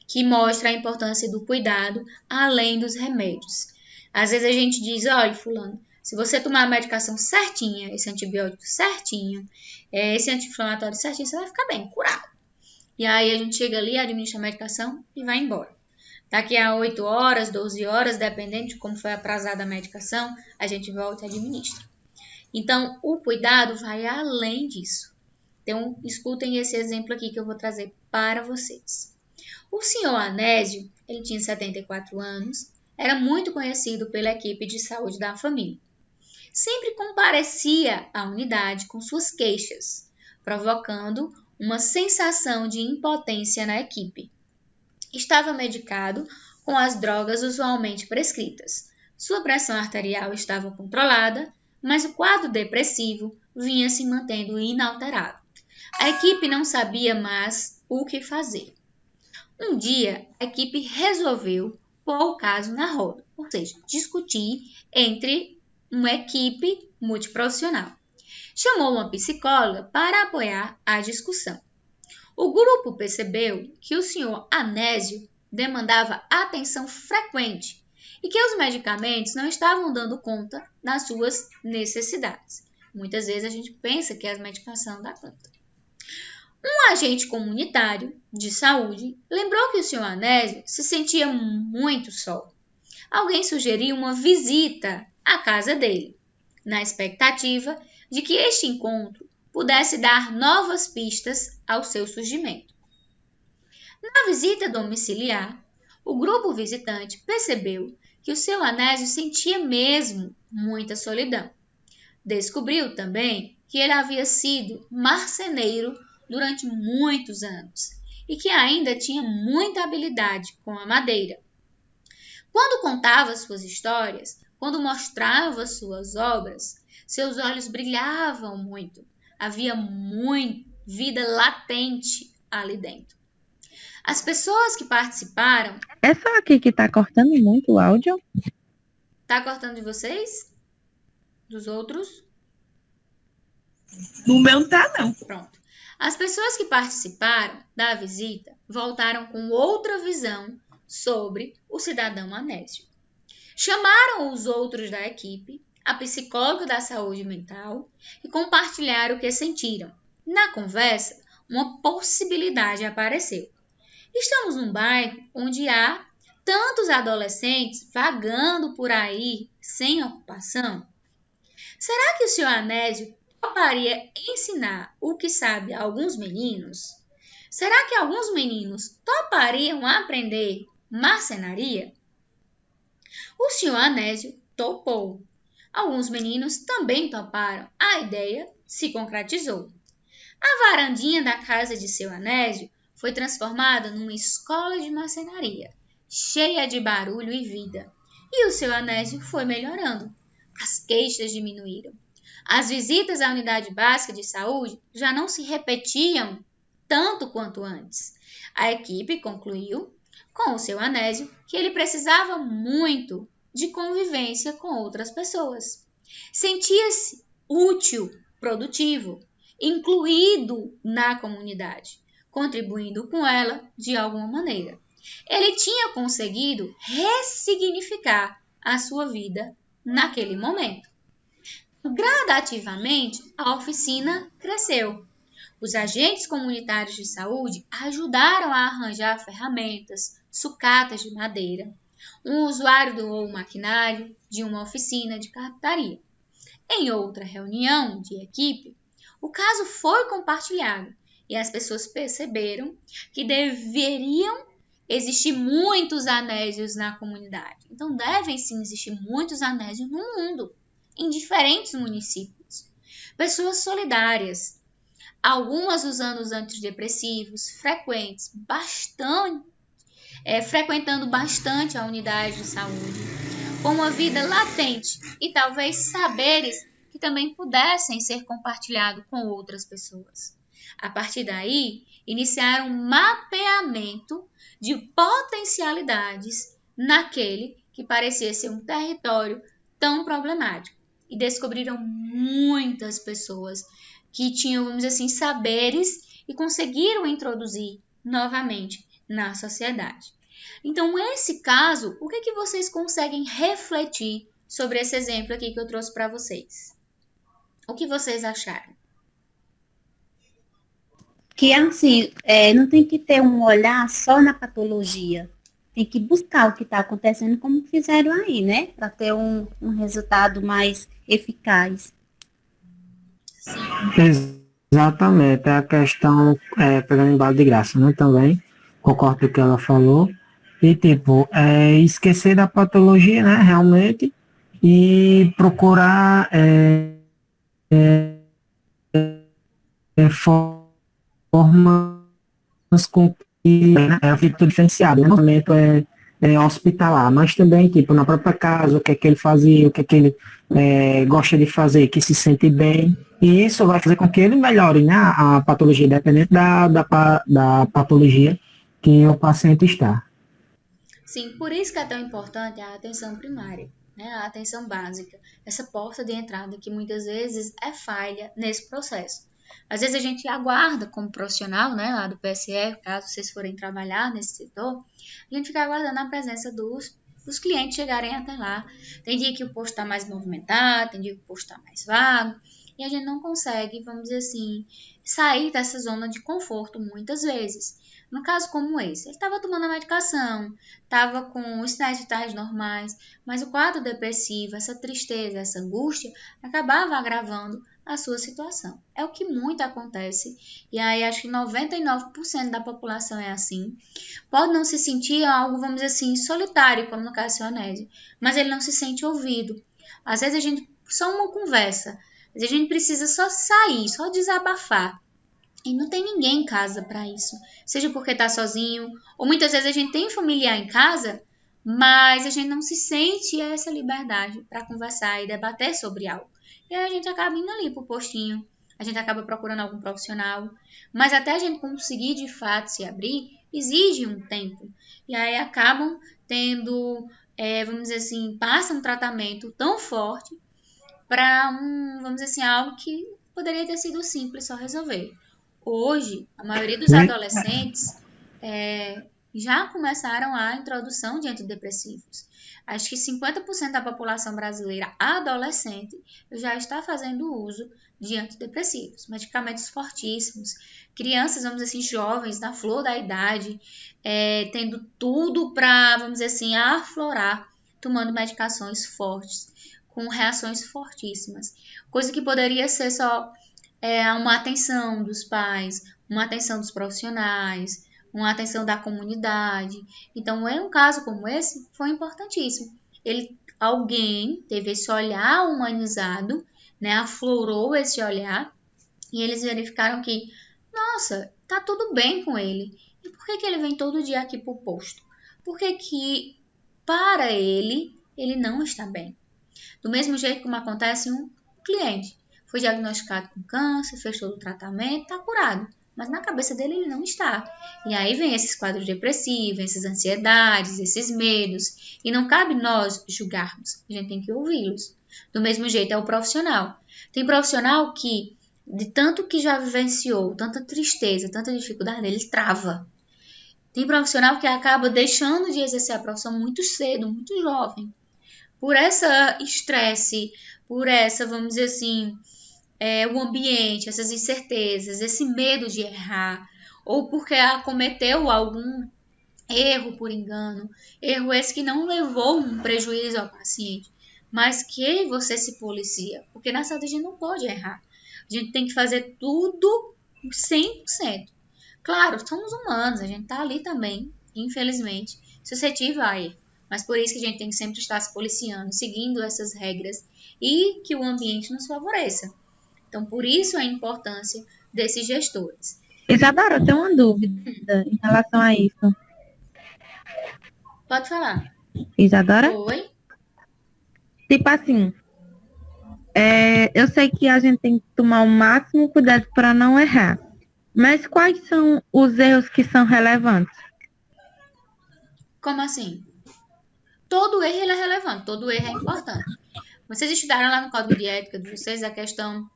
que mostra a importância do cuidado além dos remédios. Às vezes a gente diz, olha, fulano, se você tomar a medicação certinha, esse antibiótico certinho, esse anti-inflamatório certinho, você vai ficar bem, curado. E aí a gente chega ali, administra a medicação e vai embora. Daqui a 8 horas, 12 horas, dependendo de como foi aprazada a medicação, a gente volta e administra. Então, o cuidado vai além disso. Então, escutem esse exemplo aqui que eu vou trazer para vocês. O senhor Anésio, ele tinha 74 anos, era muito conhecido pela equipe de saúde da família. Sempre comparecia à unidade com suas queixas, provocando uma sensação de impotência na equipe. Estava medicado com as drogas usualmente prescritas. Sua pressão arterial estava controlada, mas o quadro depressivo vinha se mantendo inalterado. A equipe não sabia mais o que fazer. Um dia, a equipe resolveu pôr o caso na roda, ou seja, discutir entre uma equipe multiprofissional. Chamou uma psicóloga para apoiar a discussão. O grupo percebeu que o senhor Anésio demandava atenção frequente e que os medicamentos não estavam dando conta das suas necessidades. Muitas vezes a gente pensa que as medicações não dão conta. Um agente comunitário de saúde lembrou que o senhor Anésio se sentia muito só. Alguém sugeriu uma visita à casa dele, na expectativa de que este encontro pudesse dar novas pistas ao seu surgimento. Na visita domiciliar, o grupo visitante percebeu que o seu Anésio sentia mesmo muita solidão. Descobriu também que ele havia sido marceneiro durante muitos anos e que ainda tinha muita habilidade com a madeira. Quando contava suas histórias, quando mostrava suas obras, seus olhos brilhavam muito. Havia muita vida latente ali dentro. As pessoas que participaram... É só aqui que está cortando muito o áudio? Está cortando de vocês? Dos outros? No meu não tá, não. Pronto. As pessoas que participaram da visita voltaram com outra visão sobre o cidadão Anésio. Chamaram os outros da equipe, a psicóloga da saúde mental, e compartilharam o que sentiram. Na conversa, uma possibilidade apareceu. Estamos num bairro onde há tantos adolescentes vagando por aí sem ocupação. Será que o senhor Anésio toparia ensinar o que sabe a alguns meninos? Será que alguns meninos topariam aprender marcenaria? O senhor Anésio topou. Alguns meninos também toparam. A ideia se concretizou. A varandinha da casa de seu Anésio foi transformada numa escola de marcenaria, cheia de barulho e vida. E o seu Anésio foi melhorando. As queixas diminuíram. As visitas à unidade básica de saúde já não se repetiam tanto quanto antes. A equipe concluiu, com o seu Anésio, que ele precisava muito de convivência com outras pessoas. Sentia-se útil, produtivo, incluído na comunidade, contribuindo com ela de alguma maneira. Ele tinha conseguido ressignificar a sua vida naquele momento. Gradativamente, a oficina cresceu. Os agentes comunitários de saúde ajudaram a arranjar ferramentas, sucatas de madeira. Um usuário doou o maquinário de uma oficina de carpintaria. Em outra reunião de equipe, o caso foi compartilhado e as pessoas perceberam que deveriam existir muitos anésios na comunidade. Então, devem sim existir muitos anésios no mundo, em diferentes municípios. Pessoas solidárias, algumas usando os antidepressivos, frequentando bastante a unidade de saúde, com uma vida latente e talvez saberes que também pudessem ser compartilhados com outras pessoas. A partir daí, iniciaram um mapeamento de potencialidades naquele que parecia ser um território tão problemático e descobriram muitas pessoas que tinham, vamos dizer assim, saberes e conseguiram introduzir novamente na sociedade. Então, nesse caso, o que vocês conseguem refletir sobre esse exemplo aqui que eu trouxe para vocês? O que vocês acharam? Que assim, não tem que ter um olhar só na patologia. Tem que buscar o que está acontecendo, como fizeram aí, né? Para ter um resultado mais eficaz. Exatamente, é a questão, pegando embalo de graça, né, também, concordo com o que ela falou, e tipo, esquecer da patologia, né, realmente, e procurar formas com que fica diferenciado, né, o momento hospitalar, mas também, tipo, na própria casa, o que é que ele fazia, o que é que ele gosta de fazer, que se sente bem, e isso vai fazer com que ele melhore, né, a patologia, dependente da patologia que o paciente está. Sim, por isso que é tão importante a atenção primária, né, a atenção básica, essa porta de entrada que muitas vezes é falha nesse processo. Às vezes a gente aguarda como profissional, né, lá do PSF, caso vocês forem trabalhar nesse setor, a gente fica aguardando a presença dos clientes chegarem até lá. Tem dia que o posto está mais movimentado, tem dia que o posto está mais vago, e a gente não consegue, vamos dizer assim, sair dessa zona de conforto muitas vezes. No caso como esse, ele estava tomando a medicação, estava com os sinais vitais normais, mas o quadro depressivo, essa tristeza, essa angústia, acabava agravando a sua situação. É o que muito acontece, e aí acho que 99% da população é assim. Pode não se sentir algo, vamos dizer assim, solitário, como no caso do Sionésio, mas ele não se sente ouvido. Às vezes a gente, só uma conversa, às vezes a gente precisa só sair, só desabafar. E não tem ninguém em casa para isso. Seja porque está sozinho, ou muitas vezes a gente tem familiar em casa, mas a gente não se sente essa liberdade para conversar e debater sobre algo. E aí a gente acaba indo ali pro postinho, a gente acaba procurando algum profissional, mas até a gente conseguir de fato se abrir, exige um tempo. E aí acabam tendo, vamos dizer assim, passa um tratamento tão forte para vamos dizer assim, algo que poderia ter sido simples só resolver. Hoje, a maioria dos adolescentes já começaram a introdução de antidepressivos. Acho que 50% da população brasileira adolescente já está fazendo uso de antidepressivos, medicamentos fortíssimos. Crianças, vamos dizer assim, jovens, na flor da idade, tendo tudo para, vamos dizer assim, aflorar, tomando medicações fortes, com reações fortíssimas. Coisa que poderia ser só uma atenção dos pais, uma atenção dos profissionais, uma atenção da comunidade. Então, em um caso como esse, foi importantíssimo. Alguém teve esse olhar humanizado, né, aflorou esse olhar, e eles verificaram que, nossa, tá tudo bem com ele. E por que ele vem todo dia aqui pro posto? Porque que, para ele não está bem. Do mesmo jeito como acontece um cliente. Foi diagnosticado com câncer, fez todo o tratamento, está curado. Mas na cabeça dele ele não está. E aí vem esses quadros depressivos, essas ansiedades, esses medos. E não cabe nós julgarmos. A gente tem que ouvi-los. Do mesmo jeito é o profissional. Tem profissional que, de tanto que já vivenciou, tanta tristeza, tanta dificuldade, ele trava. Tem profissional que acaba deixando de exercer a profissão muito cedo, muito jovem. Por essa estresse, por essa, vamos dizer assim, o ambiente, essas incertezas, esse medo de errar, ou porque cometeu algum erro por engano, erro esse que não levou um prejuízo ao paciente, mas que você se policia, porque na saúde a gente não pode errar, a gente tem que fazer tudo 100%. Claro, somos humanos, a gente tá ali também, infelizmente, suscetível a erro, mas por isso que a gente tem que sempre estar se policiando, seguindo essas regras e que o ambiente nos favoreça. Então, por isso a importância desses gestores. Isadora, eu tenho uma dúvida em relação a isso. Pode falar. Isadora? Oi? Tipo assim, eu sei que a gente tem que tomar o máximo cuidado para não errar. Mas quais são os erros que são relevantes? Como assim? Todo erro ele é relevante, todo erro é importante. Vocês estudaram lá no Código de Ética de vocês a questão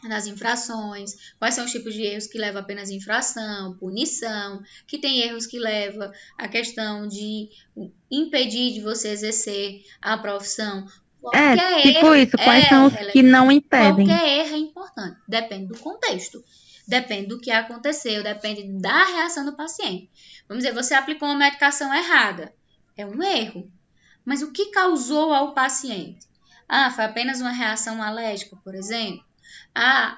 das infrações, quais são os tipos de erros que levam apenas infração, punição, que tem erros que levam a questão de impedir de você exercer a profissão. Qualquer tipo erro isso, quais são os que não impedem? Qualquer erro é importante, depende do contexto, depende do que aconteceu, depende da reação do paciente. Vamos dizer, você aplicou uma medicação errada, é um erro. Mas o que causou ao paciente? Foi apenas uma reação alérgica, por exemplo?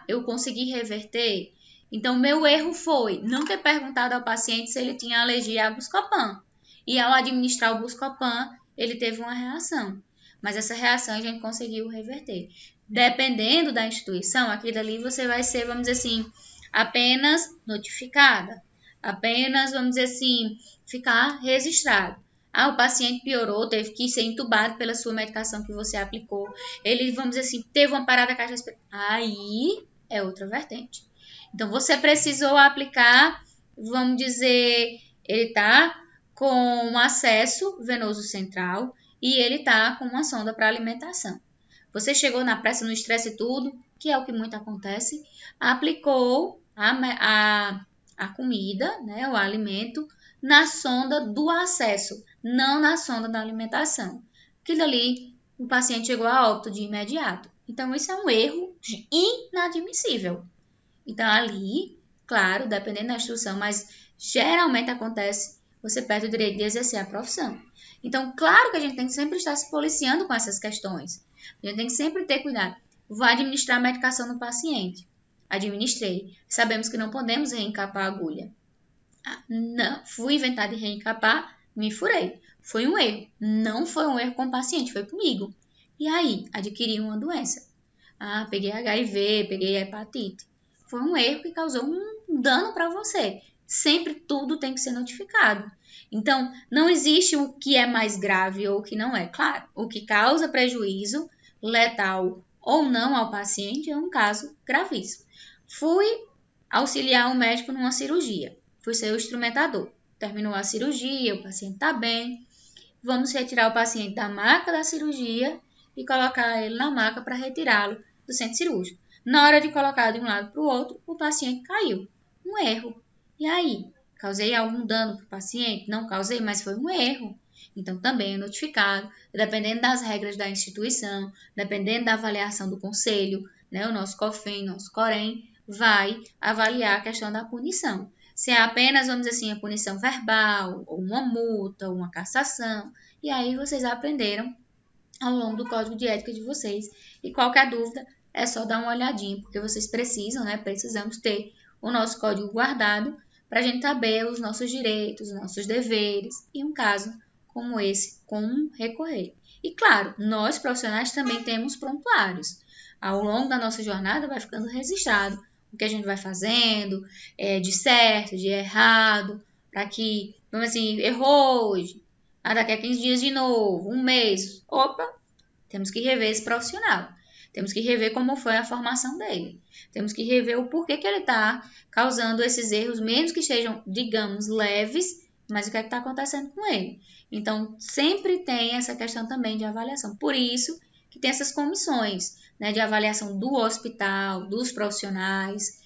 Eu consegui reverter? Então, meu erro foi não ter perguntado ao paciente se ele tinha alergia a Buscopan. E ao administrar o Buscopan, ele teve uma reação. Mas essa reação a gente conseguiu reverter. Dependendo da instituição, aqui dali você vai ser, vamos dizer assim, apenas notificada. Apenas, vamos dizer assim, ficar registrado. O paciente piorou, teve que ser entubado pela sua medicação que você aplicou. Ele, vamos dizer assim, teve uma parada cardiorrespiratória. Aí é outra vertente. Então, você precisou aplicar, vamos dizer, ele está com um acesso venoso central e ele está com uma sonda para alimentação. Você chegou na pressa, no estresse e tudo, que é o que muito acontece, aplicou a comida, né, o alimento, na sonda do acesso, não na sonda da alimentação. Aquilo ali, o paciente chegou a óbito de imediato. Então, isso é um erro inadmissível. Então, ali, claro, dependendo da instrução, mas geralmente acontece, você perde o direito de exercer a profissão. Então, claro que a gente tem que sempre estar se policiando com essas questões. A gente tem que sempre ter cuidado. Vou administrar a medicação no paciente. Administrei. Sabemos que não podemos reencapar a agulha. Não, fui inventar de reencapar, me furei. Foi um erro. Não foi um erro com o paciente, foi comigo. E aí, adquiri uma doença. Peguei HIV, peguei hepatite. Foi um erro que causou um dano para você. Sempre tudo tem que ser notificado. Então, não existe o que é mais grave ou o que não é. Claro, o que causa prejuízo letal ou não ao paciente é um caso gravíssimo. Fui auxiliar um médico numa cirurgia. Fui ser o instrumentador. Terminou a cirurgia, o paciente está bem. Vamos retirar o paciente da maca da cirurgia e colocar ele na maca para retirá-lo do centro cirúrgico. Na hora de colocar de um lado para o outro, o paciente caiu. Um erro. E aí? Causei algum dano para o paciente? Não causei, mas foi um erro. Então, também é notificado, dependendo das regras da instituição, dependendo da avaliação do conselho, né, o nosso COFEM, nosso COREM, vai avaliar a questão da punição. Se é apenas, vamos dizer assim, a punição verbal, ou uma multa, ou uma cassação, e aí vocês aprenderam ao longo do código de ética de vocês. E qualquer dúvida, é só dar uma olhadinha, porque vocês precisam, né, precisamos ter o nosso código guardado para a gente saber os nossos direitos, os nossos deveres, e um caso como esse, como recorrer. E claro, nós profissionais também temos prontuários. Ao longo da nossa jornada vai ficando registrado o que a gente vai fazendo, de certo, de errado, para que, vamos assim, errou hoje, daqui a 15 dias de novo, um mês, temos que rever esse profissional. Temos que rever como foi a formação dele. Temos que rever o porquê que ele está causando esses erros, mesmo que sejam, digamos, leves, mas o que é que está acontecendo com ele. Então, sempre tem essa questão também de avaliação. Por isso que tem essas comissões, né, de avaliação do hospital, dos profissionais.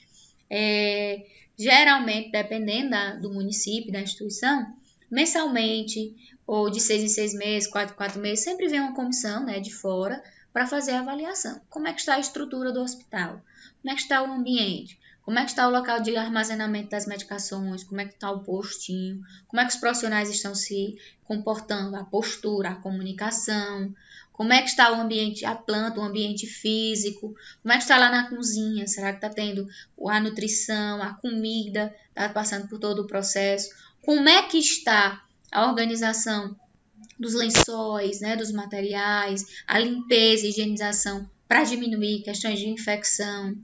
Geralmente, dependendo do município, da instituição, mensalmente, ou de 6 em 6 meses, 4 em 4 meses, sempre vem uma comissão, né, de fora, para fazer a avaliação. Como é que está a estrutura do hospital? Como é que está o ambiente? Como é que está o local de armazenamento das medicações? Como é que está o postinho? Como é que os profissionais estão se comportando? A postura, a comunicação? Como é que está o ambiente, a planta, o ambiente físico? Como é que está lá na cozinha? Será que está tendo a nutrição, a comida? Está passando por todo o processo? Como é que está a organização dos lençóis, né, dos materiais, a limpeza e higienização para diminuir questões de infecção?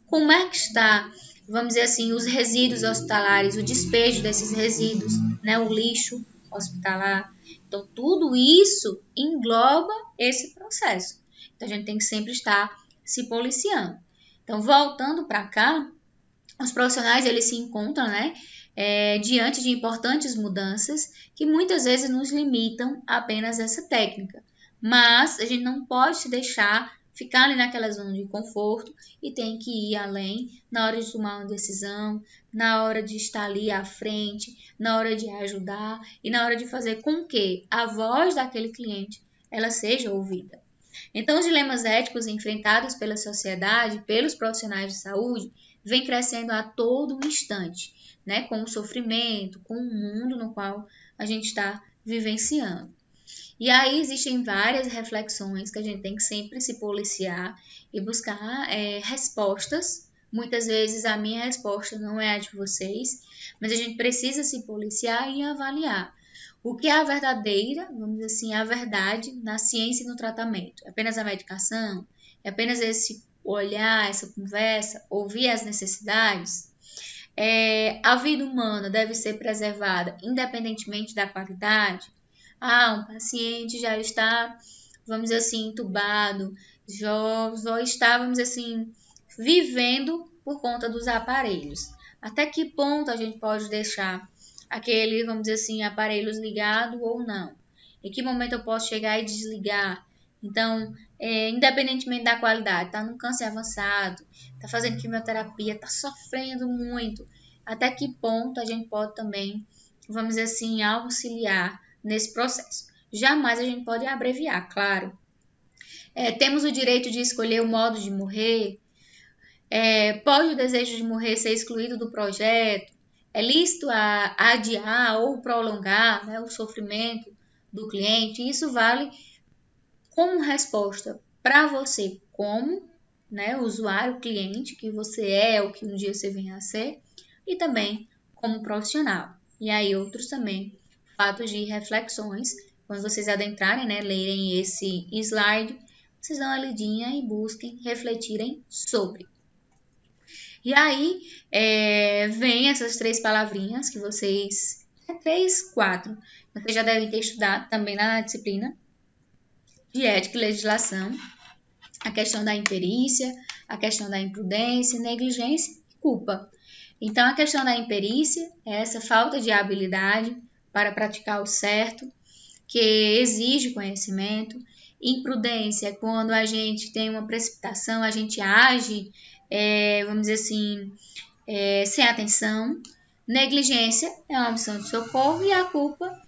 Como é que está vamos dizer assim, os resíduos hospitalares, o despejo desses resíduos, né, o lixo hospitalar. Então, tudo isso engloba esse processo. Então, a gente tem que sempre estar se policiando. Então, voltando para cá, os profissionais, eles se encontram, né, diante de importantes mudanças que muitas vezes nos limitam a apenas essa técnica. Mas a gente não pode se deixar ficar ali naquela zona de conforto e tem que ir além na hora de tomar uma decisão, na hora de estar ali à frente, na hora de ajudar e na hora de fazer com que a voz daquele cliente ela seja ouvida. Então, os dilemas éticos enfrentados pela sociedade, pelos profissionais de saúde, vem crescendo a todo instante, né? Com o sofrimento, com o mundo no qual a gente está vivenciando. E aí existem várias reflexões que a gente tem que sempre se policiar e buscar respostas. Muitas vezes a minha resposta não é a de vocês, mas a gente precisa se policiar e avaliar o que é a verdadeira, vamos dizer assim, a verdade na ciência e no tratamento. É apenas a medicação? É apenas esse olhar, essa conversa, ouvir as necessidades? A vida humana deve ser preservada independentemente da qualidade? Um paciente já está, vamos dizer assim, entubado, já está, vamos dizer assim, vivendo por conta dos aparelhos. Até que ponto a gente pode deixar aquele, vamos dizer assim, aparelhos ligados ou não? Em que momento eu posso chegar e desligar? Então, independentemente da qualidade, está num câncer avançado, está fazendo quimioterapia, está sofrendo muito. Até que ponto a gente pode também, vamos dizer assim, auxiliar nesse processo? Jamais a gente pode abreviar, claro. Temos o direito de escolher o modo de morrer? Pode o desejo de morrer ser excluído do projeto? É lícito adiar ou prolongar, né, o sofrimento do cliente? Isso vale como resposta para você como, né, usuário, cliente, que você é ou que um dia você venha a ser, e também como profissional. E aí outros também fatos de reflexões, quando vocês adentrarem, né, lerem esse slide, vocês dão uma lidinha e busquem refletirem sobre. E aí, vem essas 3 palavrinhas que vocês... 4. Vocês já devem ter estudado também na disciplina de ética e legislação. A questão da imperícia, a questão da imprudência, negligência e culpa. Então, a questão da imperícia é essa falta de habilidade para praticar o certo, que exige conhecimento. Imprudência é quando a gente tem uma precipitação, a gente age, vamos dizer assim, sem atenção. Negligência é uma omissão de socorro e a culpa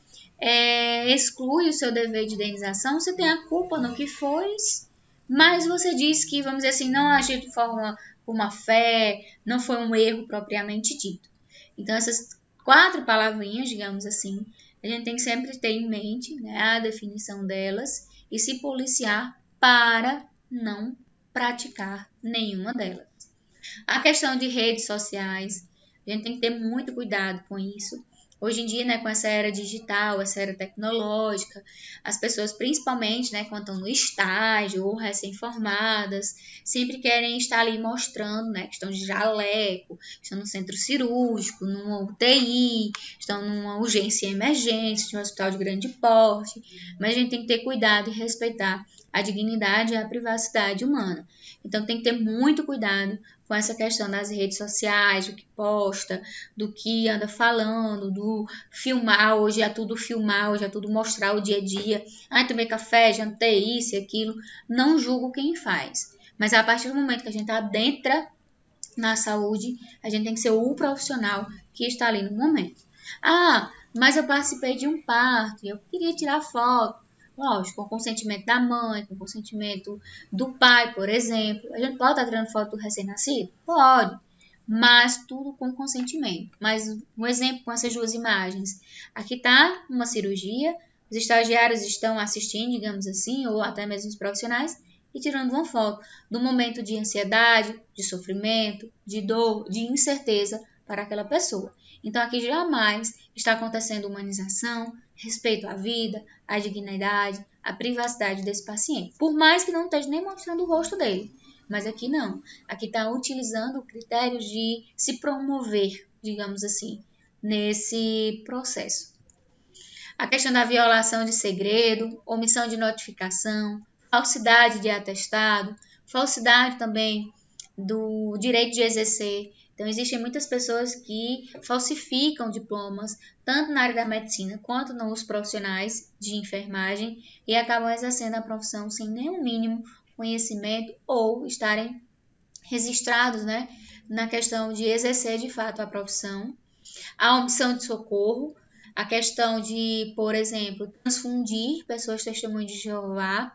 exclui o seu dever de indenização. Você tem a culpa no que fez, mas você diz que, vamos dizer assim, não agiu de forma por má fé, não foi um erro propriamente dito. Então, essas 4 palavrinhas, digamos assim, a gente tem que sempre ter em mente, né, a definição delas e se policiar para não praticar nenhuma delas. A questão de redes sociais, a gente tem que ter muito cuidado com isso. Hoje em dia, né, com essa era digital, essa era tecnológica, as pessoas, principalmente, né, quando estão no estágio ou recém-formadas, sempre querem estar ali mostrando, né, que estão de jaleco, estão no centro cirúrgico, numa UTI, estão numa urgência e emergência, de um hospital de grande porte. Mas a gente tem que ter cuidado e respeitar a dignidade e a privacidade humana. Então, tem que ter muito cuidado com essa questão das redes sociais, do que posta, do que anda falando, do filmar. Hoje é tudo filmar, hoje é tudo mostrar o dia a dia. Tomei café, jantei isso e aquilo. Não julgo quem faz. Mas a partir do momento que a gente adentra na saúde, a gente tem que ser o profissional que está ali no momento. Mas eu participei de um parto e eu queria tirar foto. Lógico, com consentimento da mãe, com consentimento do pai, por exemplo. A gente pode estar tirando foto do recém-nascido? Pode, mas tudo com consentimento. Mas um exemplo com essas 2 imagens. Aqui está uma cirurgia, os estagiários estão assistindo, digamos assim, ou até mesmo os profissionais, e tirando uma foto do momento de ansiedade, de sofrimento, de dor, de incerteza para aquela pessoa. Então, aqui jamais está acontecendo humanização, respeito à vida, à dignidade, à privacidade desse paciente. Por mais que não esteja nem mostrando o rosto dele. Mas aqui não. Aqui está utilizando critérios de se promover, digamos assim, nesse processo. A questão da violação de segredo, omissão de notificação, falsidade de atestado, falsidade também do direito de exercer. Então, existem muitas pessoas que falsificam diplomas, tanto na área da medicina quanto nos profissionais de enfermagem, e acabam exercendo a profissão sem nenhum mínimo conhecimento ou estarem registrados, né, na questão de exercer de fato a profissão. A omissão de socorro, a questão de, por exemplo, transfundir pessoas testemunhas de Jeová,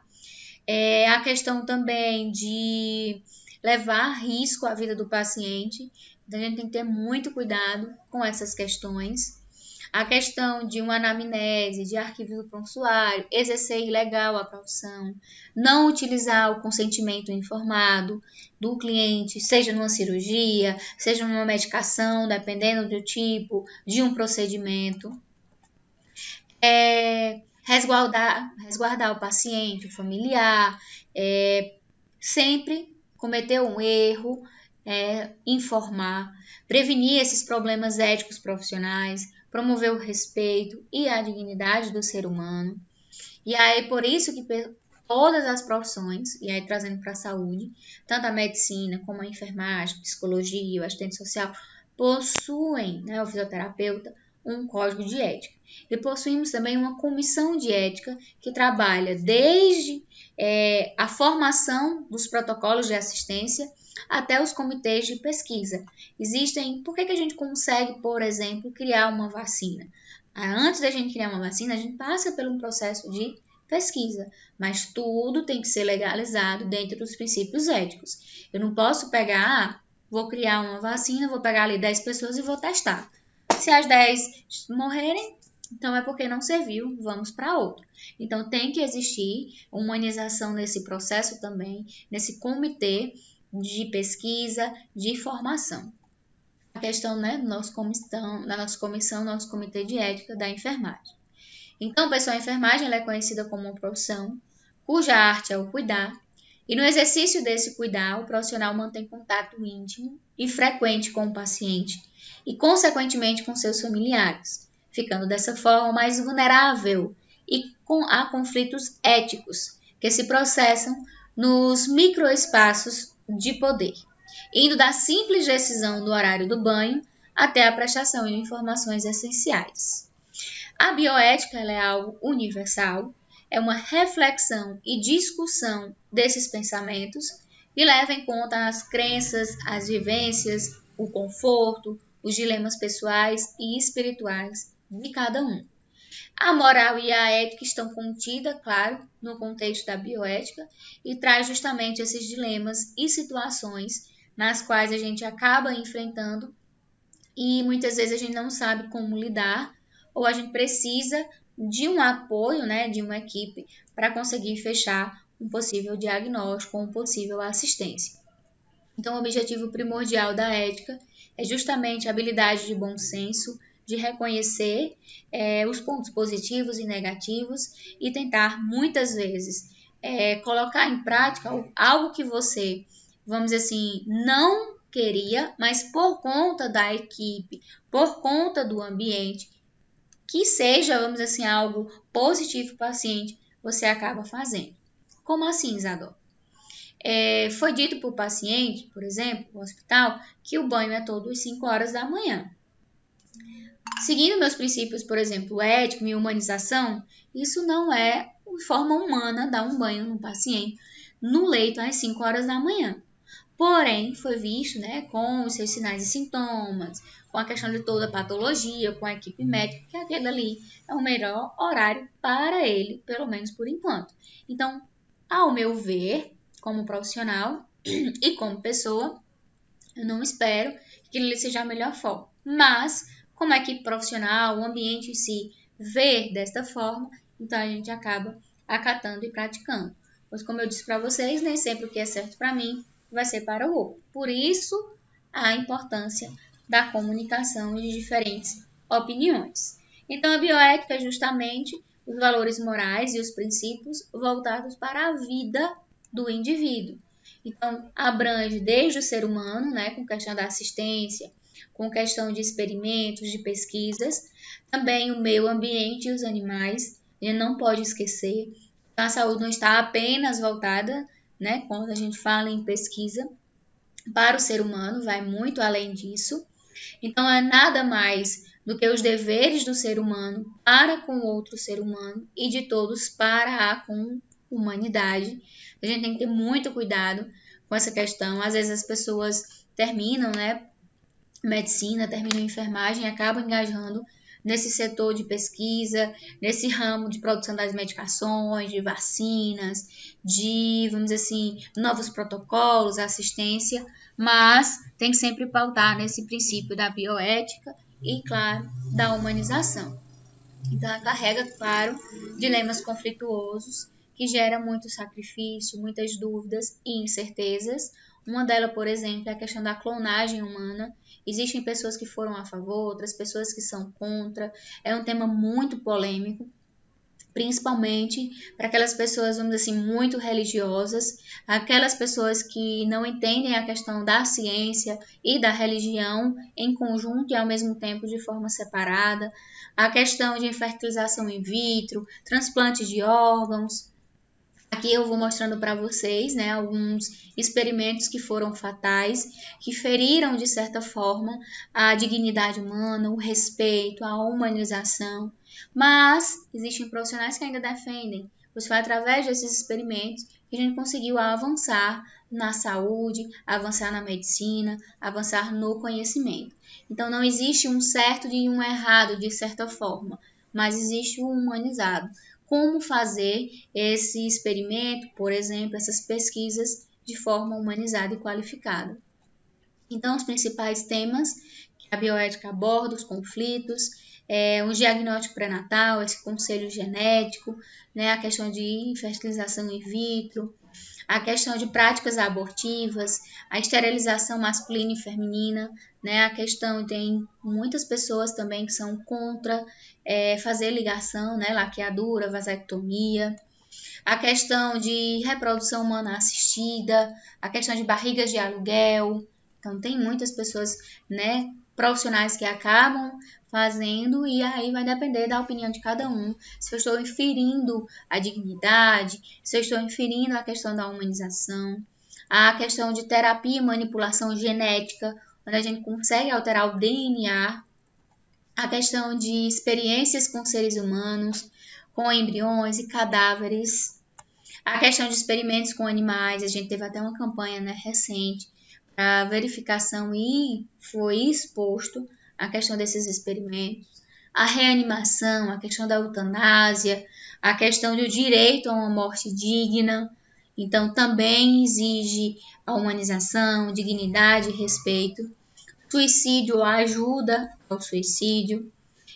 a questão também de levar a risco à vida do paciente. Então, a gente tem que ter muito cuidado com essas questões. A questão de uma anamnese, de arquivo do prontuário, exercer ilegal a profissão, não utilizar o consentimento informado do cliente, seja numa cirurgia, seja numa medicação, dependendo do tipo, de um procedimento. Resguardar o paciente, o familiar, sempre cometer um erro, informar, prevenir esses problemas éticos profissionais, promover o respeito e a dignidade do ser humano. E aí, por isso que todas as profissões, e aí trazendo para a saúde, tanto a medicina como a enfermagem, psicologia, o assistente social, possuem, né, o fisioterapeuta, um código de ética. E possuímos também uma comissão de ética que trabalha desde a formação dos protocolos de assistência até os comitês de pesquisa. Por que a gente consegue, por exemplo, criar uma vacina? Antes da gente criar uma vacina, a gente passa por um processo de pesquisa, mas tudo tem que ser legalizado dentro dos princípios éticos. Eu não posso pegar, vou criar uma vacina, vou pegar ali 10 pessoas e vou testar. Se as 10 morrerem, então é porque não serviu, vamos para outro. Então tem que existir humanização nesse processo também, nesse comitê de pesquisa, de formação. A questão, né, da nossa comissão, nosso comitê de ética da enfermagem. Então, pessoal, a enfermagem ela é conhecida como uma profissão cuja arte é o cuidar, e no exercício desse cuidar, o profissional mantém contato íntimo e frequente com o paciente e, consequentemente, com seus familiares, ficando dessa forma mais vulnerável a conflitos éticos que se processam nos microespaços de poder, indo da simples decisão do horário do banho até a prestação de informações essenciais. A bioética ela é algo universal, é uma reflexão e discussão desses pensamentos e leva em conta as crenças, as vivências, o conforto, os dilemas pessoais e espirituais de cada um. A moral e a ética estão contidas, claro, no contexto da bioética e traz justamente esses dilemas e situações nas quais a gente acaba enfrentando e muitas vezes a gente não sabe como lidar ou a gente precisa de um apoio, né, de uma equipe para conseguir fechar um possível diagnóstico ou uma possível assistência. Então, o objetivo primordial da ética é justamente a habilidade de bom senso, de reconhecer os pontos positivos e negativos e tentar, muitas vezes, colocar em prática algo que você, vamos dizer assim, não queria, mas por conta da equipe, por conta do ambiente, que seja, vamos dizer assim, algo positivo para o paciente, você acaba fazendo. Como assim, Isadora? Foi dito para o paciente, por exemplo, no hospital, que o banho é todo às 5 horas da manhã. Seguindo meus princípios, por exemplo, ético e humanização, isso não é forma humana dar um banho no paciente no leito às 5 horas da manhã. Porém, foi visto, né, com os seus sinais e sintomas, com a questão de toda a patologia, com a equipe médica, que aquele ali é o melhor horário para ele, pelo menos por enquanto. Então, ao meu ver, como profissional e como pessoa, eu não espero que ele seja a melhor forma. Mas, como equipe profissional, o ambiente em si vê desta forma, então a gente acaba acatando e praticando. Pois, como eu disse para vocês, nem sempre o que é certo para mim vai ser para o outro. Por isso, a importância da comunicação e de diferentes opiniões. Então, a bioética é justamente os valores morais e os princípios voltados para a vida do indivíduo. Então, abrange desde o ser humano, né, com questão da assistência, com questão de experimentos, de pesquisas, também o meio ambiente e os animais, a gente não pode esquecer. A saúde não está apenas voltada, né, quando a gente fala em pesquisa, para o ser humano, vai muito além disso. Então, é nada mais do que os deveres do ser humano para com o outro ser humano e de todos para com a humanidade. A gente tem que ter muito cuidado com essa questão. Às vezes as pessoas terminam, né, medicina, terminam enfermagem e acabam engajando nesse setor de pesquisa, nesse ramo de produção das medicações, de vacinas, de, vamos dizer assim, novos protocolos, assistência, mas tem que sempre pautar nesse princípio da bioética e, claro, da humanização. Então, ela carrega, claro, dilemas conflituosos que geram muito sacrifício, muitas dúvidas e incertezas. Uma delas, por exemplo, é a questão da clonagem humana. Existem pessoas que foram a favor, outras pessoas que são contra. É um tema muito polêmico, principalmente para aquelas pessoas, vamos dizer assim, muito religiosas, aquelas pessoas que não entendem a questão da ciência e da religião em conjunto e ao mesmo tempo de forma separada, a questão de fertilização in vitro, transplante de órgãos. Aqui eu vou mostrando para vocês, né, alguns experimentos que foram fatais, que feriram de certa forma a dignidade humana, o respeito, a humanização. Mas existem profissionais que ainda defendem, pois foi através desses experimentos que a gente conseguiu avançar na saúde, avançar na medicina, avançar no conhecimento. Então não existe um certo e um errado de certa forma, mas existe o humanizado. Como fazer esse experimento, por exemplo, essas pesquisas de forma humanizada e qualificada. Então, os principais temas que a bioética aborda, os conflitos, um diagnóstico pré-natal, esse conselho genético, né, a questão de fertilização in vitro, a questão de práticas abortivas, a esterilização masculina e feminina, né? A questão, tem muitas pessoas também que são contra fazer ligação, né? Laqueadura, vasectomia, a questão de reprodução humana assistida, a questão de barrigas de aluguel. Então, tem muitas pessoas, né, profissionais que acabam fazendo, e aí vai depender da opinião de cada um, se eu estou inferindo a dignidade, se eu estou inferindo a questão da humanização, a questão de terapia e manipulação genética, onde a gente consegue alterar o DNA, a questão de experiências com seres humanos, com embriões e cadáveres, a questão de experimentos com animais. A gente teve até uma campanha, né, recente para verificação e foi exposto a questão desses experimentos, a reanimação, a questão da eutanásia, a questão do direito a uma morte digna. Então, também exige a humanização, dignidade e respeito. Suicídio, a ajuda ao suicídio.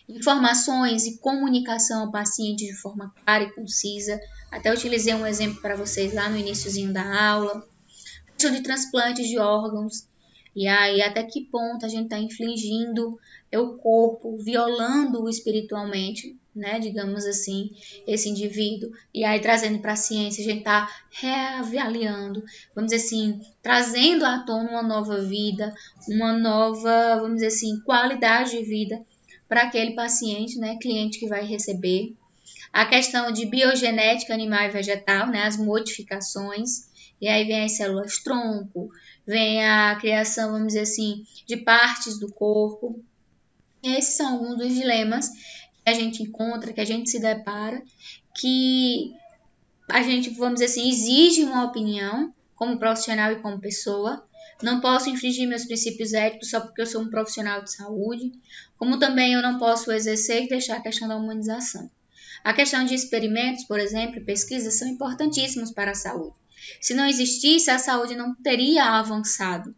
Informações e comunicação ao paciente de forma clara e concisa. Até utilizei um exemplo para vocês lá no iniciozinho da aula. A questão de transplantes de órgãos. E aí, até que ponto a gente está infligindo o corpo, violando-o espiritualmente, né? Digamos assim, esse indivíduo. E aí, trazendo para a ciência, a gente está reavaliando, vamos dizer assim, trazendo à tona uma nova vida, uma nova, vamos dizer assim, qualidade de vida para aquele paciente, né? Cliente que vai receber. A questão de biogenética animal e vegetal, né? As modificações. E aí vem as células tronco, vem a criação, vamos dizer assim, de partes do corpo. Esses são alguns dos dilemas que a gente encontra, que a gente se depara, que a gente, vamos dizer assim, exige uma opinião como profissional e como pessoa. Não posso infringir meus princípios éticos só porque eu sou um profissional de saúde, como também eu não posso exercer e deixar a questão da humanização. A questão de experimentos, por exemplo, e pesquisas são importantíssimos para a saúde. Se não existisse, a saúde não teria avançado.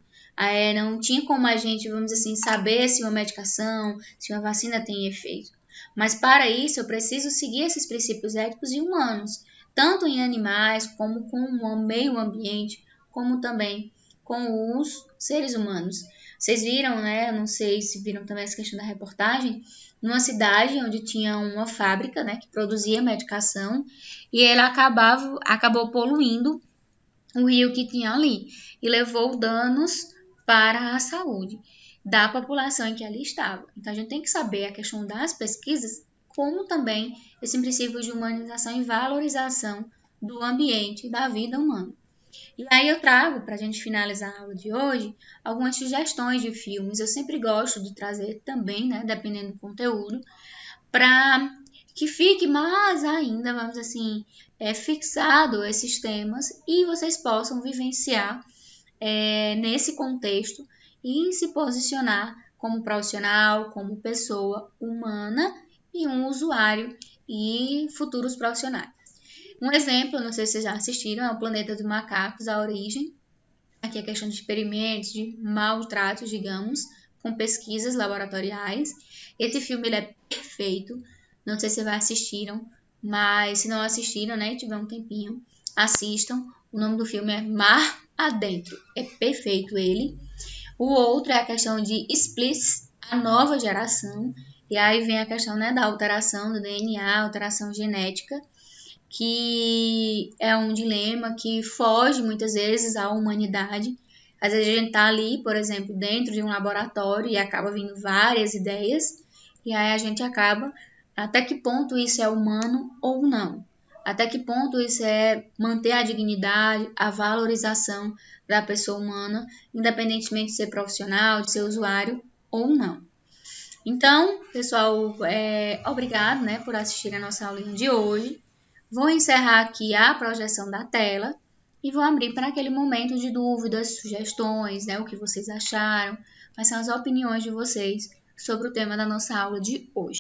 Não tinha como a gente, vamos dizer assim, saber se uma medicação, se uma vacina tem efeito. Mas para isso, eu preciso seguir esses princípios éticos e humanos, tanto em animais, como com o meio ambiente, como também com os seres humanos. Vocês viram, né? Eu não sei se viram também essa questão da reportagem, numa cidade onde tinha uma fábrica, né, que produzia medicação, e ela acabou poluindo o rio que tinha ali e levou danos para a saúde da população em que ali estava. Então, a gente tem que saber a questão das pesquisas, como também esse princípio de humanização e valorização do ambiente e da vida humana. E aí eu trago, para a gente finalizar a aula de hoje, algumas sugestões de filmes. Eu sempre gosto de trazer também, né, dependendo do conteúdo, para que fique mais ainda, vamos assim, fixado esses temas e vocês possam vivenciar nesse contexto e se posicionar como profissional, como pessoa humana e um usuário e futuros profissionais. Um exemplo, não sei se vocês já assistiram, é o Planeta dos Macacos, A Origem. Aqui é questão de experimentos, de maltratos, digamos, com pesquisas laboratoriais. Esse filme ele é perfeito. Não sei se vocês assistiram, mas se não assistiram, né, tiver um tempinho, assistam. O nome do filme é Mar Adentro. É perfeito ele. O outro é a questão de Splits, a nova geração. E aí vem a questão, né, da alteração do DNA, alteração genética, que é um dilema que foge muitas vezes à humanidade. Às vezes a gente está ali, por exemplo, dentro de um laboratório e acaba vindo várias ideias, e aí a gente acaba, até que ponto isso é humano ou não? Até que ponto isso é manter a dignidade, a valorização da pessoa humana, independentemente de ser profissional, de ser usuário ou não. Então, pessoal, obrigado, né, por assistir a nossa aulinha de hoje. Vou encerrar aqui a projeção da tela e vou abrir para aquele momento de dúvidas, sugestões, né, o que vocês acharam, quais são as opiniões de vocês sobre o tema da nossa aula de hoje.